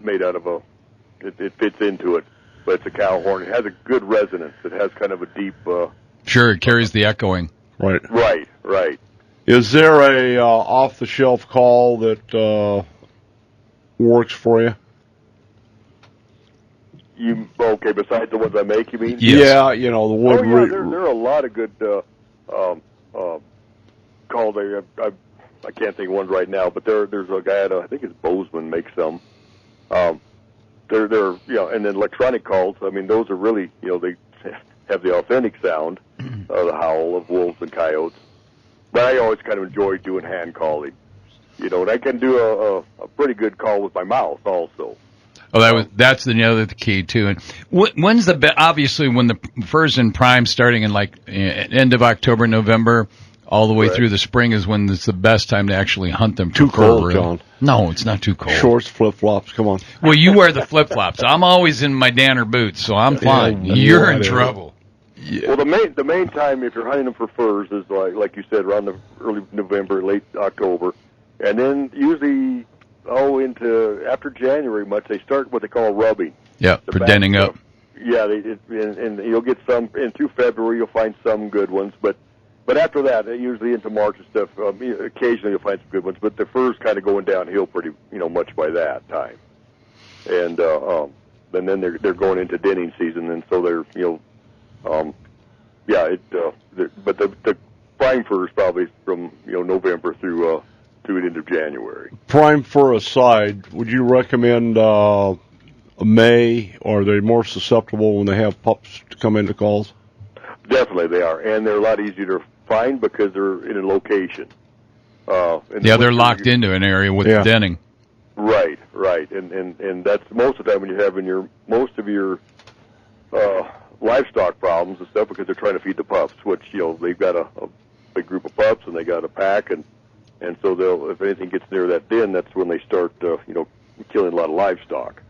made out of it fits into it, but it's a cow horn. It has a good resonance. It has kind of a deep... Sure, it carries the echoing. Right. Right. Is there a off-the-shelf call that works for you? Okay, besides the ones I make, you mean? Yes. Yeah, the wood. There are a lot of good calls. I can't think of one right now, but there's a guy I think it's Bozeman makes some. They're and then electronic calls. I mean, those are really they have the authentic sound. the howl of wolves and coyotes. But I always kind of enjoy doing hand calling, and I can do a pretty good call with my mouth also. Oh, that's the other key too. And when's obviously when the fur's in prime, starting in like end of October, November, all the way through the spring is when it's the best time to actually hunt them. Too cold, John. No, it's not too cold. Shorts, flip-flops, come on. Well, you wear the flip-flops. I'm always in my Danner boots, so I'm fine. Yeah, You're in trouble. Yeah. Well, the main time if you're hunting them for furs is like you said, around the early November, late October, and then usually into after January much they start what they call rubbing. Yeah, for denning up. Yeah, and you'll get some through February. You'll find some good ones, but after that, usually into March and stuff, occasionally you'll find some good ones. But the fur's kind of going downhill pretty much by that time, and then they're going into denning season, and so they're but the prime fur is probably from November through the end of January. Prime fur aside, would you recommend May, or are they more susceptible when they have pups to come into calls? Definitely they are, and they're a lot easier to find because they're in a location. They're locked into an area with denning. Right, and that's most of the time when you're having most of your livestock problems and stuff because they're trying to feed the pups, which they've got a big group of pups and they got a pack, and so they'll, if anything gets near that den, that's when they start killing a lot of livestock.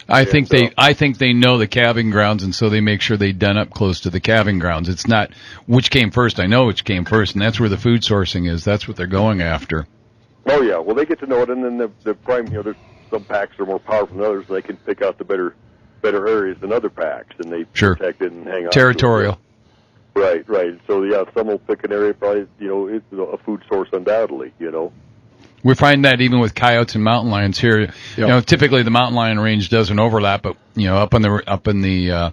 I think they know the calving grounds, and so they make sure they den up close to the calving grounds. It's not which came first. I know which came first, and that's where the food sourcing is. That's what they're going after. Oh yeah, well they get to know it, and then the prime. There's some packs are more powerful than others. And they can pick out the better areas than other packs, and they protect it and hang on. Territorial. Right. So yeah, some will pick an area probably. It's a food source undoubtedly. We find that even with coyotes and mountain lions here. Yep. Typically the mountain lion range doesn't overlap, but up in the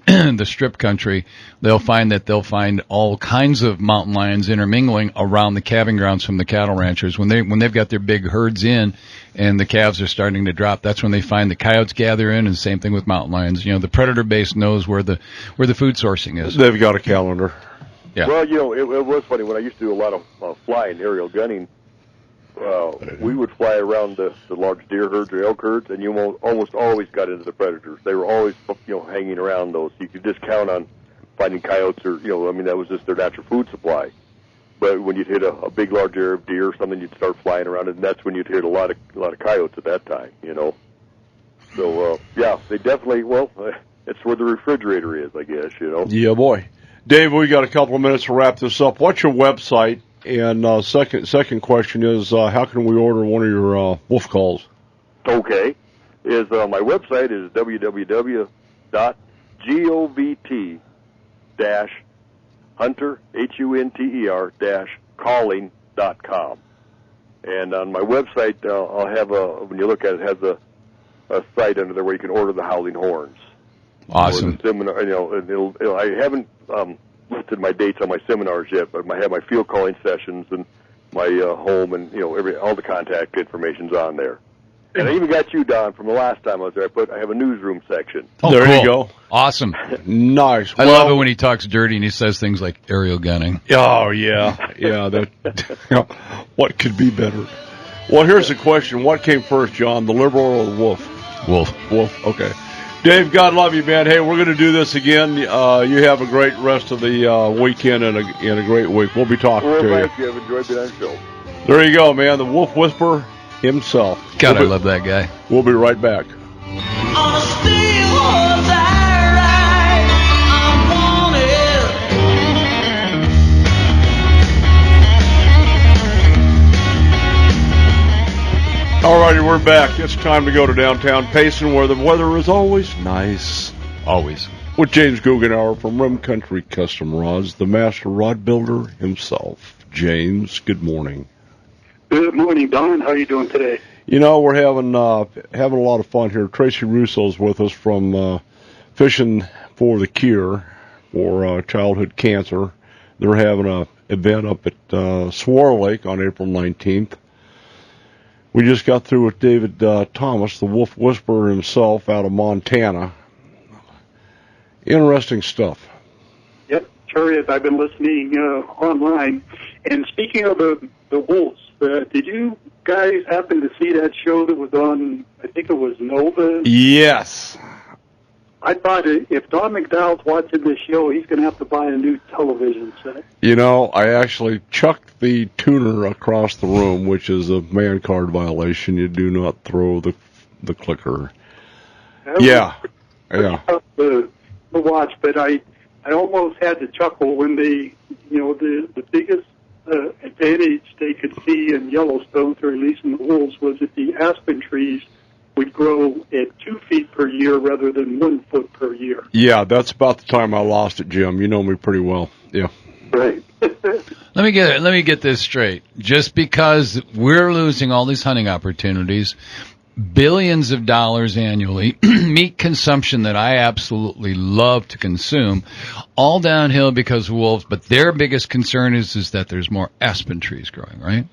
the strip country, they'll find all kinds of mountain lions intermingling around the calving grounds from the cattle ranchers. When they've got their big herds in and the calves are starting to drop, that's when they find the coyotes gather in, and same thing with mountain lions. The predator base knows where the food sourcing is. They've got a calendar. Yeah. Well, it was funny when I used to do a lot of flying aerial gunning. We would fly around the large deer herds or elk herds, and you almost always got into the predators. They were always hanging around those. You could just count on finding coyotes, or that was just their natural food supply. But when you'd hit a big large area of deer or something, you'd start flying around, and that's when you'd hit a lot of coyotes at that time. So they definitely it's where the refrigerator is, I guess. Yeah, boy. Dave, we got a couple of minutes to wrap this up. What's your website? And second question is, how can we order one of your wolf calls? Okay. My website is www.govt-hunter-calling.com. And on my website, I'll have when you look at it, it has a site under there where you can order the howling horns. Awesome. Seminar, I haven't listed my dates on my seminars yet, but I have my field calling sessions and my home, and all the contact information's on there. And I even got you, Don, from the last time I was there. I have a newsroom section. Oh, there cool. you go. Awesome. Nice. I love it when he talks dirty and he says things like aerial gunning. Oh yeah. That. What could be better? Well, here's the question: what came first, John, the liberal or the wolf? Wolf. Okay. Dave, God love you, man. Hey, we're going to do this again. You have a great rest of the weekend and a great week. We'll be talking to you. Thank you. I've enjoyed being on the show. There you go, man. The Wolf Whisperer himself. God, I love that guy. We'll be right back. On a steel horse I ride, I'm wanted. All righty, we're back. It's time to go to downtown Payson, where the weather is always nice. Always. With James Guggenauer from Rim Country Custom Rods, the master rod builder himself. James, good morning. Good morning, Don. How are you doing today? We're having a lot of fun here. Tracy Russo's with us from Fishing for the Cure for childhood cancer. They're having an event up at Swirl Lake on April 19th. We just got through with David Thomas, the Wolf Whisperer himself, out of Montana. Interesting stuff. Yep, curious. I've been listening online. And speaking of the wolves, did you guys happen to see that show that was on, I think it was Nova? Yes. I thought if Don McDowell's watching this show, he's going to have to buy a new television set. You know, I actually chucked the tuner across the room, which is a man card violation. You do not throw the clicker. Yeah. The watch, but I almost had to chuckle when they, the biggest advantage they could see in Yellowstone to releasing the wolves was that the aspen trees would grow at 2 feet per year rather than 1 foot per year. Yeah, that's about the time I lost it, Jim. You know me pretty well. Yeah. Right. Let me get this straight. Just because we're losing all these hunting opportunities, billions of dollars annually, meat consumption that I absolutely love to consume, all downhill because of wolves, but their biggest concern is that there's more aspen trees growing, right?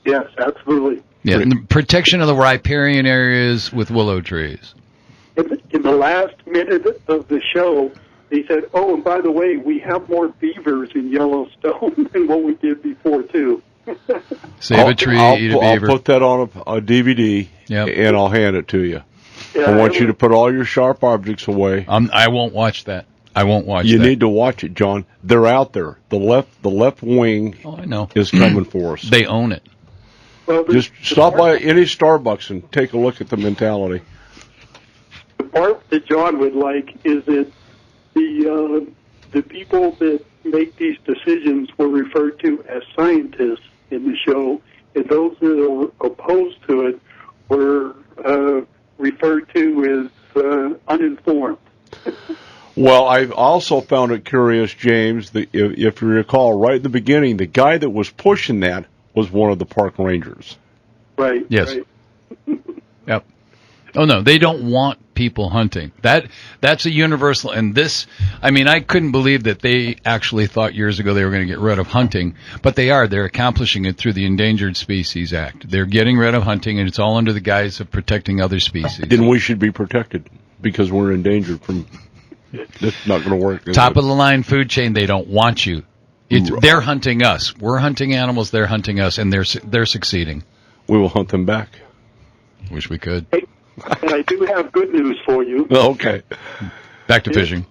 Yes, absolutely. Yeah, and the protection of the riparian areas with willow trees. In the last minute of the show, they said, oh, and by the way, we have more beavers in Yellowstone than what we did before, too. Save a tree, eat a beaver. I'll put that on a DVD, and I'll hand it to you. Yeah, I want you to put all your sharp objects away. I won't watch that. I won't watch that. You need to watch it, John. They're out there. The left wing I know. is coming for us. They own it. Well, just stop by any Starbucks and take a look at the mentality. The part that John would like is that the people that make these decisions were referred to as scientists in the show, and those that are opposed to it were referred to as uninformed. Well, I've also found it curious, James, that if you recall, right in the beginning, the guy that was pushing that was one of the park rangers. Right. Yes. Right. Yep. Oh, no, they don't want people hunting. That's a universal. And this, I couldn't believe that they actually thought years ago they were going to get rid of hunting, but they are. They're accomplishing it through the Endangered Species Act. They're getting rid of hunting, and it's all under the guise of protecting other species. Then we should be protected because we're endangered from. It's not going to work. Top of the line food chain, they don't want you. They're hunting us. We're hunting animals. They're hunting us, and they're succeeding. We will hunt them back. Wish we could. Hey, and I do have good news for you. Okay. Back to fishing.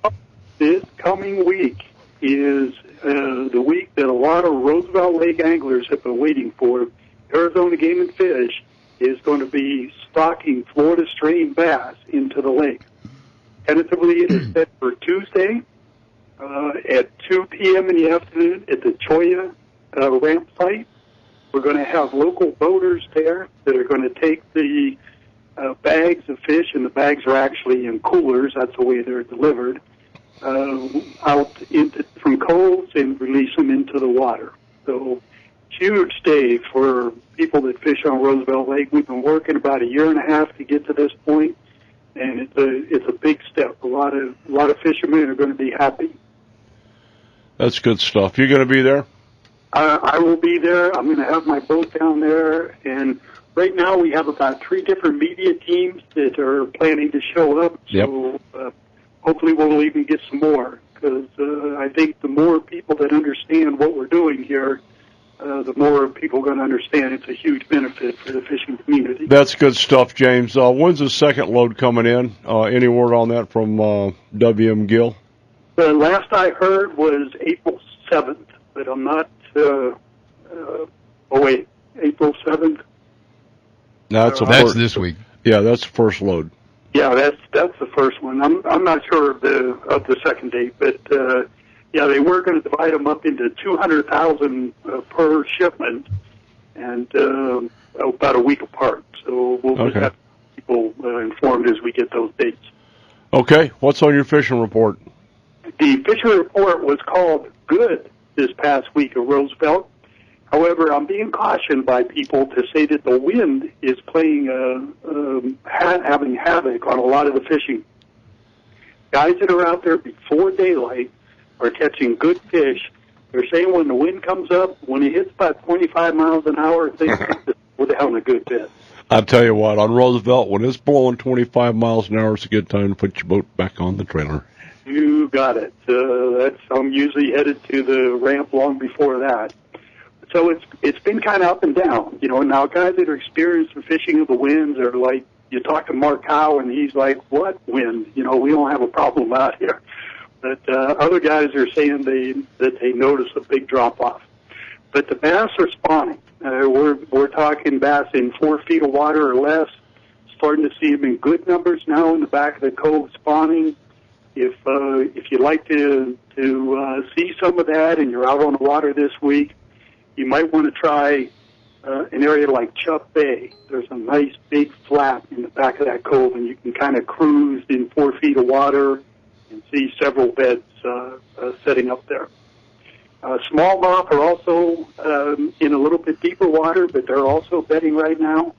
This coming week is the week that a lot of Roosevelt Lake anglers have been waiting for. Arizona Game and Fish is going to be stocking Florida strain bass into the lake. Tentatively, it is set for Tuesday at 2 p.m. in the afternoon at the Cholla ramp site. We're going to have local boaters there that are going to take the bags of fish, and the bags are actually in coolers. That's the way they're delivered, out from coves and release them into the water. So, huge day for people that fish on Roosevelt Lake. We've been working about 1.5 years to get to this point, and it's a big step. A lot of fishermen are going to be happy. That's good stuff. You going to be there? I will be there. I'm going to have my boat down there, and right now we have about 3 different media teams that are planning to show up. Yep. So hopefully we'll even get some more, because I think the more people that understand what we're doing here, the more people are going to understand it's a huge benefit for the fishing community. That's good stuff, James. When's the second load coming in? Any word on that from W.M. Gill? The last I heard was April 7th, but I'm not... April 7th? That's this week. Yeah, that's the first load. Yeah, that's the first one. I'm not sure of the second date, but yeah, they were going to divide them up into 200,000 per shipment, and about a week apart. So we'll have people informed as we get those dates. Okay, what's on your fishing report? The fishing report was called good this past week at Roosevelt. However, I'm being cautioned by people to say that the wind is playing, having havoc on a lot of the fishing. Guys that are out there before daylight are catching good fish. They're saying when the wind comes up, when it hits about 25 miles an hour, things we're having a good bit. I'll tell you what, on Roosevelt, when it's blowing 25 miles an hour, it's a good time to put your boat back on the trailer. You got it. I'm usually headed to the ramp long before that. So it's been kind of up and down. Now guys that are experienced in fishing of the winds are like, you talk to Mark Howe and he's like, what wind? We don't have a problem out here. But other guys are saying that they notice a big drop-off. But the bass are spawning. We're talking bass in 4 feet of water or less. Starting to see them in good numbers now in the back of the cove spawning. If you'd like to see some of that and you're out on the water this week, you might want to try an area like Chubb Bay. There's a nice big flat in the back of that cove, and you can kind of cruise in 4 feet of water and see several beds setting up there. Smallmouth are also in a little bit deeper water, but they're also bedding right now.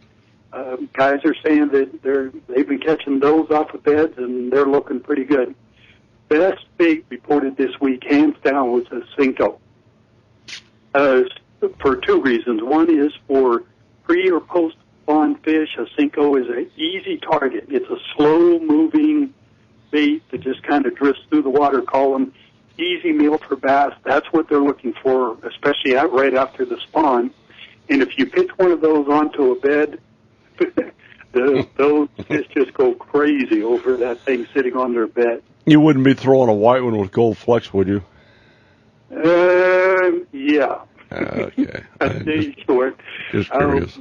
Guys are saying that they've been catching those off of beds, and they're looking pretty good. Best bait reported this week, hands down, was a Cinco. For 2 reasons. One is for pre- or post-spawn fish, a Cinco is an easy target. It's a slow-moving bait that just kind of drifts through the water column. Easy meal for bass. That's what they're looking for, especially right after the spawn. And if you pitch one of those onto a bed, those fish just go crazy over that thing sitting on their bed. You wouldn't be throwing a white one with gold flecks, would you? Yeah. Okay. Short. Just curious.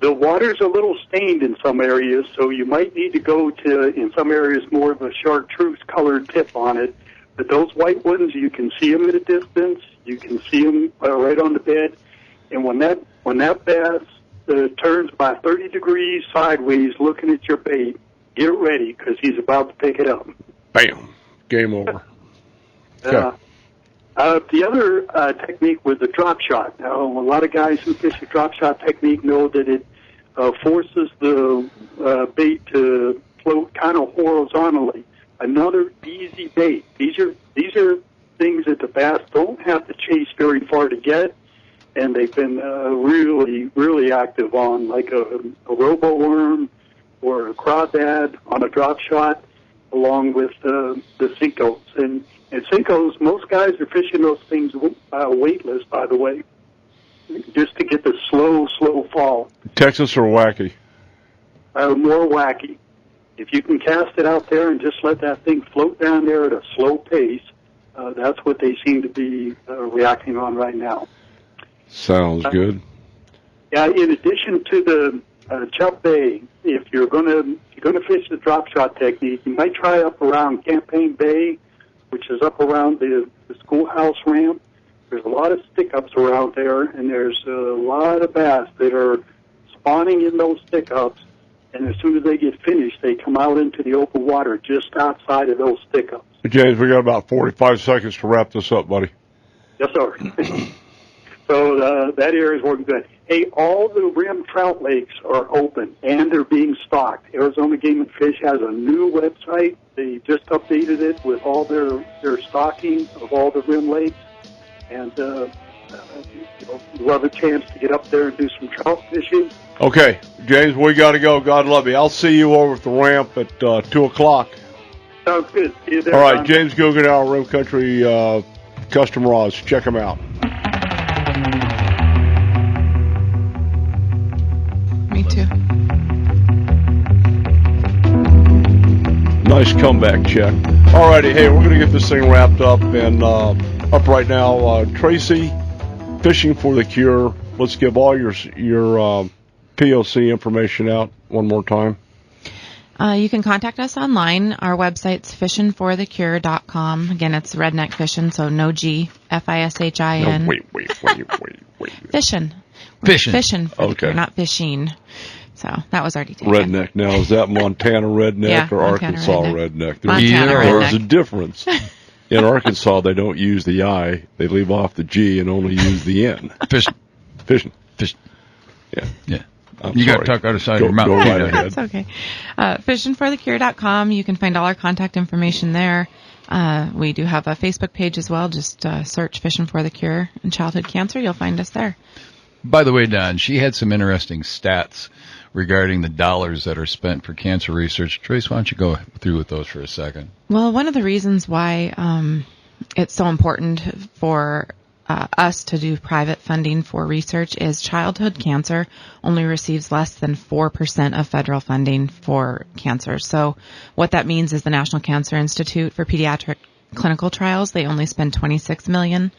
The water's a little stained in some areas, so you might need to go to, in some areas, more of a chartreuse colored tip on it. But those white ones, you can see them at a distance. You can see them right on the bed. And when that bass turns by 30 degrees sideways looking at your bait, get ready, because he's about to pick it up. Bam. Game over. Okay. The other technique was the drop shot. Now, a lot of guys who fish a drop shot technique know that it forces the bait to float kind of horizontally. Another easy bait. These are things that the bass don't have to chase very far to get, and they've been really, really active on, like a robo worm or a crawdad on a drop shot, along with the Cincos. And Cincos, most guys are fishing those things weightless, by the way, just to get the slow fall. Texas or wacky? More wacky. If you can cast it out there and just let that thing float down there at a slow pace, that's what they seem to be reacting on right now. Sounds good. Yeah. In addition to the Chubb Bay, if you're going to fish the drop shot technique, you might try up around Campaign Bay, which is up around the schoolhouse ramp. There's a lot of stick-ups around there, and there's a lot of bass that are spawning in those stick-ups. And as soon as they get finished, they come out into the open water just outside of those stick-ups. James, we got about 45 seconds to wrap this up, buddy. Yes, sir. So that area is working good. Hey, all the rim trout lakes are open, and they're being stocked. Arizona Game and Fish has a new website. They just updated it with all their stocking of all the rim lakes. And love a chance to get up there and do some trout fishing. Okay, James, we got to go. God love you. I'll see you over at the ramp at 2 o'clock. Sounds good. See you there. All right, James Guggenauer, Rim Country Custom Rods. Check them out. Me too. Nice comeback, check. All righty, hey, we're going to get this thing wrapped up. And up right now, Tracy, Fishing for the Cure. Let's give all your POC information out one more time. You can contact us online. Our website's fishinforthecure.com. Again, it's redneck fishing, so no G, F-I-S-H-I-N. No, wait. Fishin'. Fishing. Fishing for the Okay. cure, not fishing. So that was our detail. Redneck. Now, is that Montana redneck Yeah, or Montana Arkansas redneck. There's Montana a redneck. difference. In Arkansas, they don't use the I. They leave off the G and only use the N. Fishing. Yeah. I'm You got to sorry. talk out of side Go of your mouth. right Yeah. ahead. That's okay. Fishinforthecure.com. You can find all our contact information there. We do have a Facebook page as well. Just search Fishing for the Cure and Childhood Cancer. You'll find us there. By the way, Don, she had some interesting stats regarding the dollars that are spent for cancer research. Trace, why don't you go through with those for a second? Well, one of the reasons why it's so important for us to do private funding for research is childhood cancer only receives less than 4% of federal funding for cancer. So what that means is the National Cancer Institute for Pediatric Clinical Trials, they only spend $26 million.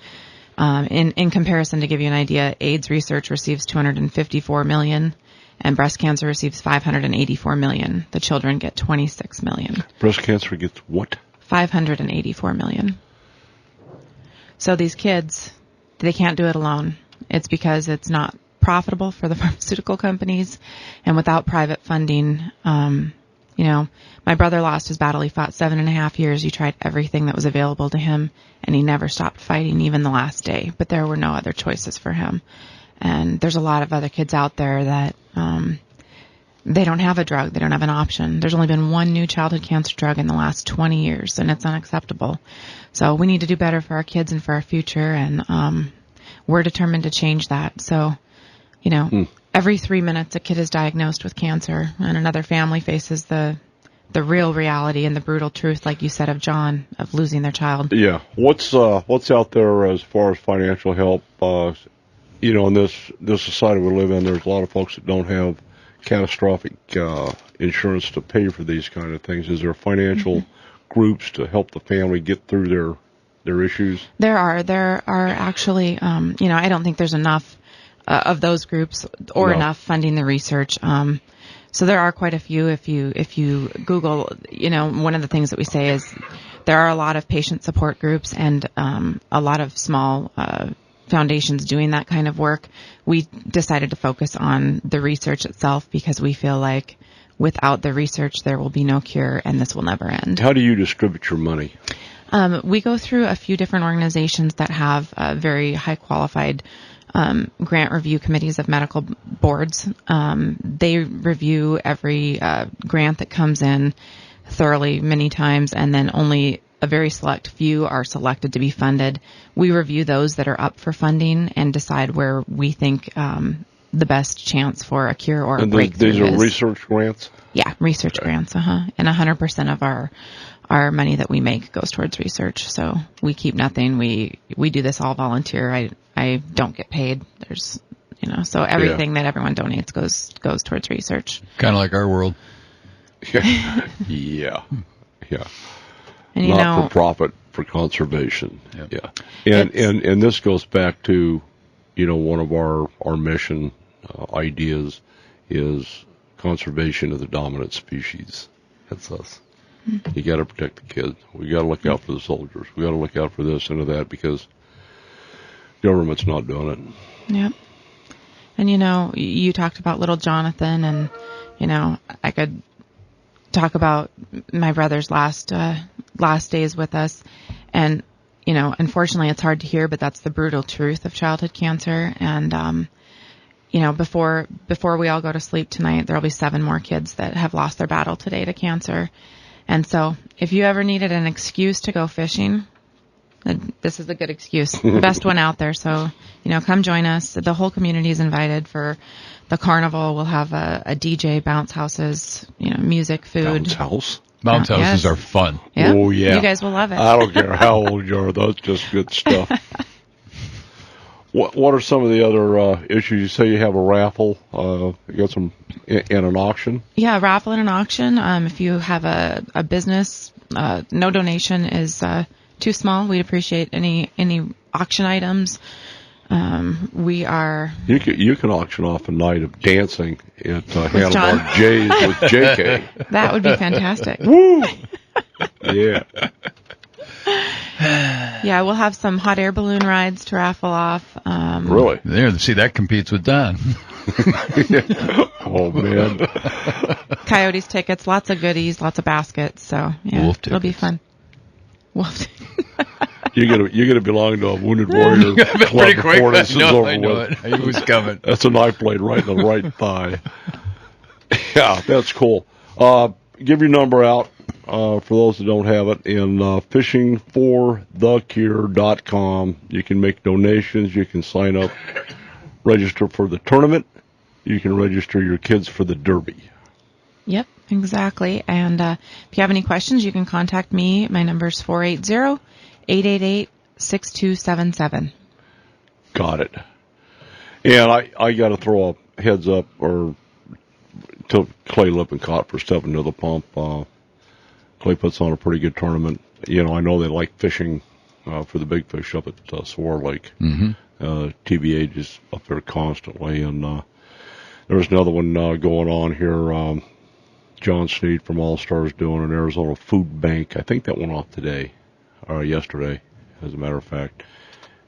In comparison, to give you an idea, AIDS research receives $254 million, and breast cancer receives $584 million. The children get $26 million. Breast cancer gets what? $584 million. So these kids, they can't do it alone. It's because it's not profitable for the pharmaceutical companies, and without private funding, my brother lost his battle. He fought 7.5 years. He tried everything that was available to him, and he never stopped fighting, even the last day. But there were no other choices for him. And there's a lot of other kids out there that they don't have a drug. They don't have an option. There's only been one new childhood cancer drug in the last 20 years, and it's unacceptable. So we need to do better for our kids and for our future, and we're determined to change that. So, every 3 minutes a kid is diagnosed with cancer, and another family faces the real reality and the brutal truth, like you said, of John, of losing their child. Yeah. What's out there as far as financial help? In this society we live in, there's a lot of folks that don't have catastrophic insurance to pay for these kind of things. Is there financial groups to help the family get through their issues? There are actually, I don't think there's enough of those groups or enough funding the research. So there are quite a few. If you Google, one of the things that we say is there are a lot of patient support groups and a lot of small foundations doing that kind of work. We decided to focus on the research itself because we feel like without the research there will be no cure and this will never end. How do you distribute your money? We go through a few different organizations that have very high qualified grant review committees of medical boards. They review every grant that comes in thoroughly many times, and then only a very select few are selected to be funded. We review those that are up for funding and decide where we think the best chance for a cure or a breakthrough is. These are research grants? Yeah, research grants, And 100% of our money that we make goes towards research. So we keep nothing. We do this all volunteer. I don't get paid. There's, so everything that everyone donates goes towards research. Kind of like our world. Yeah. And not for profit, for conservation. Yep. Yeah. And this goes back to, one of our mission ideas is conservation of the dominant species. That's us. You got to protect the kids. We got to look out for the soldiers. We got to look out for this and that because government's not doing it. Yep. And you talked about little Jonathan, and I could talk about my brother's last days with us, and unfortunately it's hard to hear, but that's the brutal truth of childhood cancer. And before we all go to sleep tonight, there'll be 7 more kids that have lost their battle today to cancer. And so if you ever needed an excuse to go fishing, this is a good excuse, the best one out there. So, come join us. The whole community is invited for the carnival. We'll have a DJ, bounce houses, music, food. Bounce house? Bounce houses are fun. Yep. Oh, yeah. You guys will love it. I don't care how old you are. That's just good stuff. What are some of the other issues? You say you have a raffle. You got some and an auction? Yeah, a raffle and an auction. If you have a business, no donation is too small. We'd appreciate any auction items. We are. You can auction off a night of dancing at Handlebar J's with JK. That would be fantastic. Woo! Yeah. Yeah, we'll have some hot air balloon rides to raffle off. Really? There, see, that competes with Don. Oh, man. Coyotes tickets, lots of goodies, lots of baskets. So, yeah, it'll be fun. Wolf. You're gonna belong to a Wounded Warrior Club pretty quick. before this is over I know with. it. I knew it was coming. That's a knife blade right in the right thigh. Yeah, that's cool. Give your number out for those that don't have it in fishingforthecure.com. You can make donations. You can sign up, register for the tournament, you can register your kids for the Derby. Yep, exactly. And if you have any questions, you can contact me. My number is 480-888-6277. Got it. And I got to throw a heads up or to Clay Lippincott for stepping to the pump. Clay puts on a pretty good tournament. You know, I know they like fishing for the big fish up at Swore Lake. TBH is up there constantly. And there's another one going on here. John Sneed from All Stars doing an Arizona Food Bank. I think that went off today, or yesterday, as a matter of fact.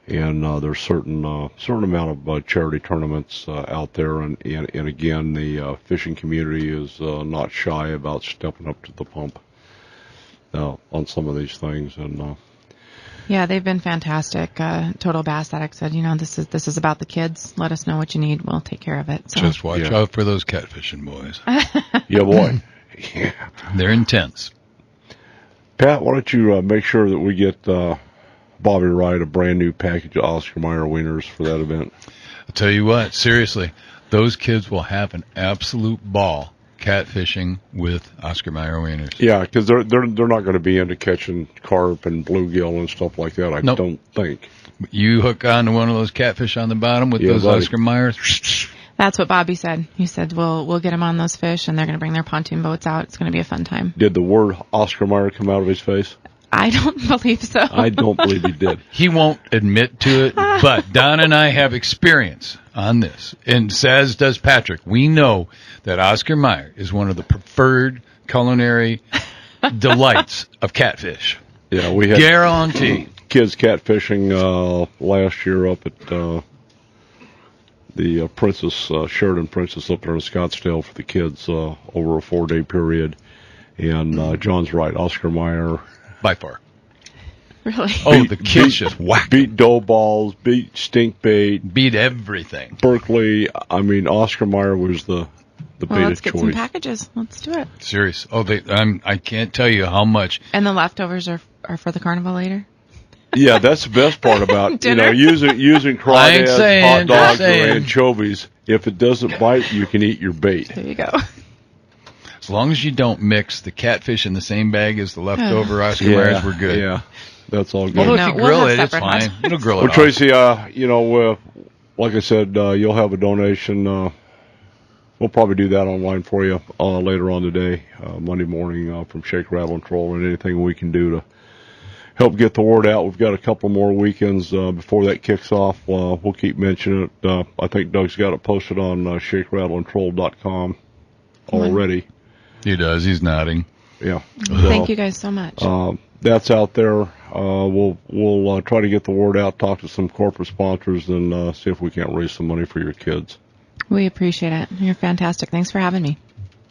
And there's certain amount of charity tournaments out there, and again, the fishing community is not shy about stepping up to the pump on some of these things. And yeah, they've been fantastic. Total Bass Addict said, this is about the kids. Let us know what you need. We'll take care of it. So. Just watch out for those catfishing boys. Yeah, boy. Yeah. They're intense. Pat, why don't you make sure that we get Bobby Wright a brand new package of Oscar Mayer wieners for that event? I'll tell you what, seriously, those kids will have an absolute ball catfishing with Oscar Mayer wieners. Yeah, because they're not going to be into catching carp and bluegill and stuff like that. I don't think. You hook onto one of those catfish on the bottom with those buddy. Oscar Mayers. That's what Bobby said. He said, we'll get them on those fish, and they're going to bring their pontoon boats out. It's going to be a fun time. Did the word Oscar Mayer come out of his face? I don't believe so. I don't believe he did. He won't admit to it, but Don and I have experience on this, and as does Patrick. We know that Oscar Mayer is one of the preferred culinary delights of catfish. Yeah, we had guarantee kids catfishing last year up at the Sheridan Princess up there in Scottsdale for the kids over a 4-day period. And John's right, Oscar Mayer. By far. Really? The kids just whack. Beat dough balls, beat stink bait. Beat everything. Berkeley, I mean, Oscar Mayer was the bait of choice. Let's get some packages. Let's do it. Serious. I can't tell you how much. And the leftovers are for the carnival later? Yeah, that's the best part about using crawdads, hot dogs, or anchovies. If it doesn't bite, you can eat your bait. There you go. As long as you don't mix the catfish in the same bag as the leftover Oscar Mayers, we're good. Yeah, that's all good. Well, if you grill it, it's fine. It'll grill it. Well, Tracy, like I said, you'll have a donation. We'll probably do that online for you later on today, Monday morning, from Shake, Rattle, and Troll, and anything we can do to help get the word out. We've got a couple more weekends before that kicks off. We'll keep mentioning it. I think Doug's got it posted on shakerattleandtroll.com already. He does. He's nodding. Yeah. Thank you guys so much. That's out there. We'll try to get the word out, talk to some corporate sponsors, and see if we can't raise some money for your kids. We appreciate it. You're fantastic. Thanks for having me.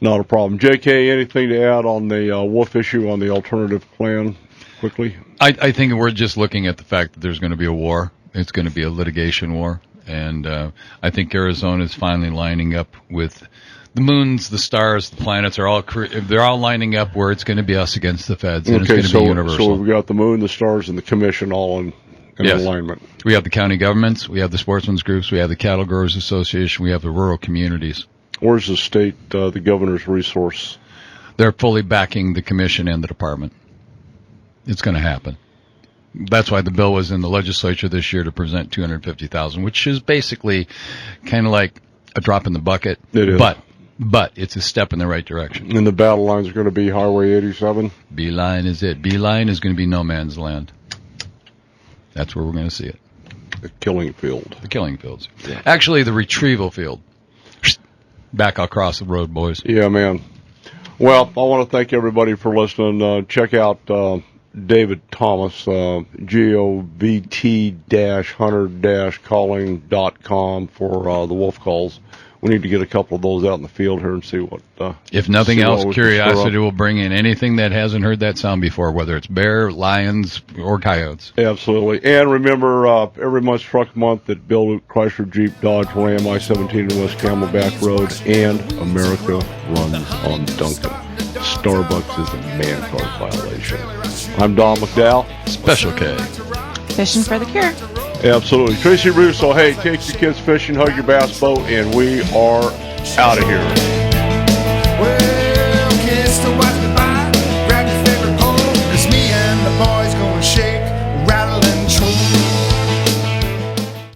Not a problem. JK, anything to add on the wolf issue on the alternative plan quickly? I think we're just looking at the fact that there's going to be a war. It's going to be a litigation war. And I think Arizona is finally lining up with the moons, the stars, the planets they're all lining up where it's going to be us against the feds, and it's going to be universal. So we've got the moon, the stars, and the commission all in alignment. We have the county governments, we have the sportsmen's groups, we have the Cattle Growers Association, we have the rural communities. Where's the state, the governor's resource? They're fully backing the commission and the department. It's going to happen. That's why the bill was in the legislature this year to present $250,000, which is basically kind of like a drop in the bucket. It is. But it's a step in the right direction. And the battle lines are going to be Highway 87? B-line is it. B-line is going to be no man's land. That's where we're going to see it. The killing field. The killing fields. Yeah. Actually, the retrieval field. Back across the road, boys. Yeah, man. Well, I want to thank everybody for listening. Check out David Thomas, govt-hunter-calling.com for the wolf calls. We need to get a couple of those out in the field here and see what... if nothing else, curiosity will bring in anything that hasn't heard that sound before, whether it's bear, lions, or coyotes. Absolutely. And remember, every month's Truck Month at Bill Luke Chrysler Jeep Dodge Ram I-17 in West Camelback Road, and America runs on Duncan. Starbucks is a man-card violation. I'm Don McDowell. Special K. Fishing for the cure. Absolutely. Tracy Russo, hey, take your kids fishing, hug your bass boat, and we are out of here.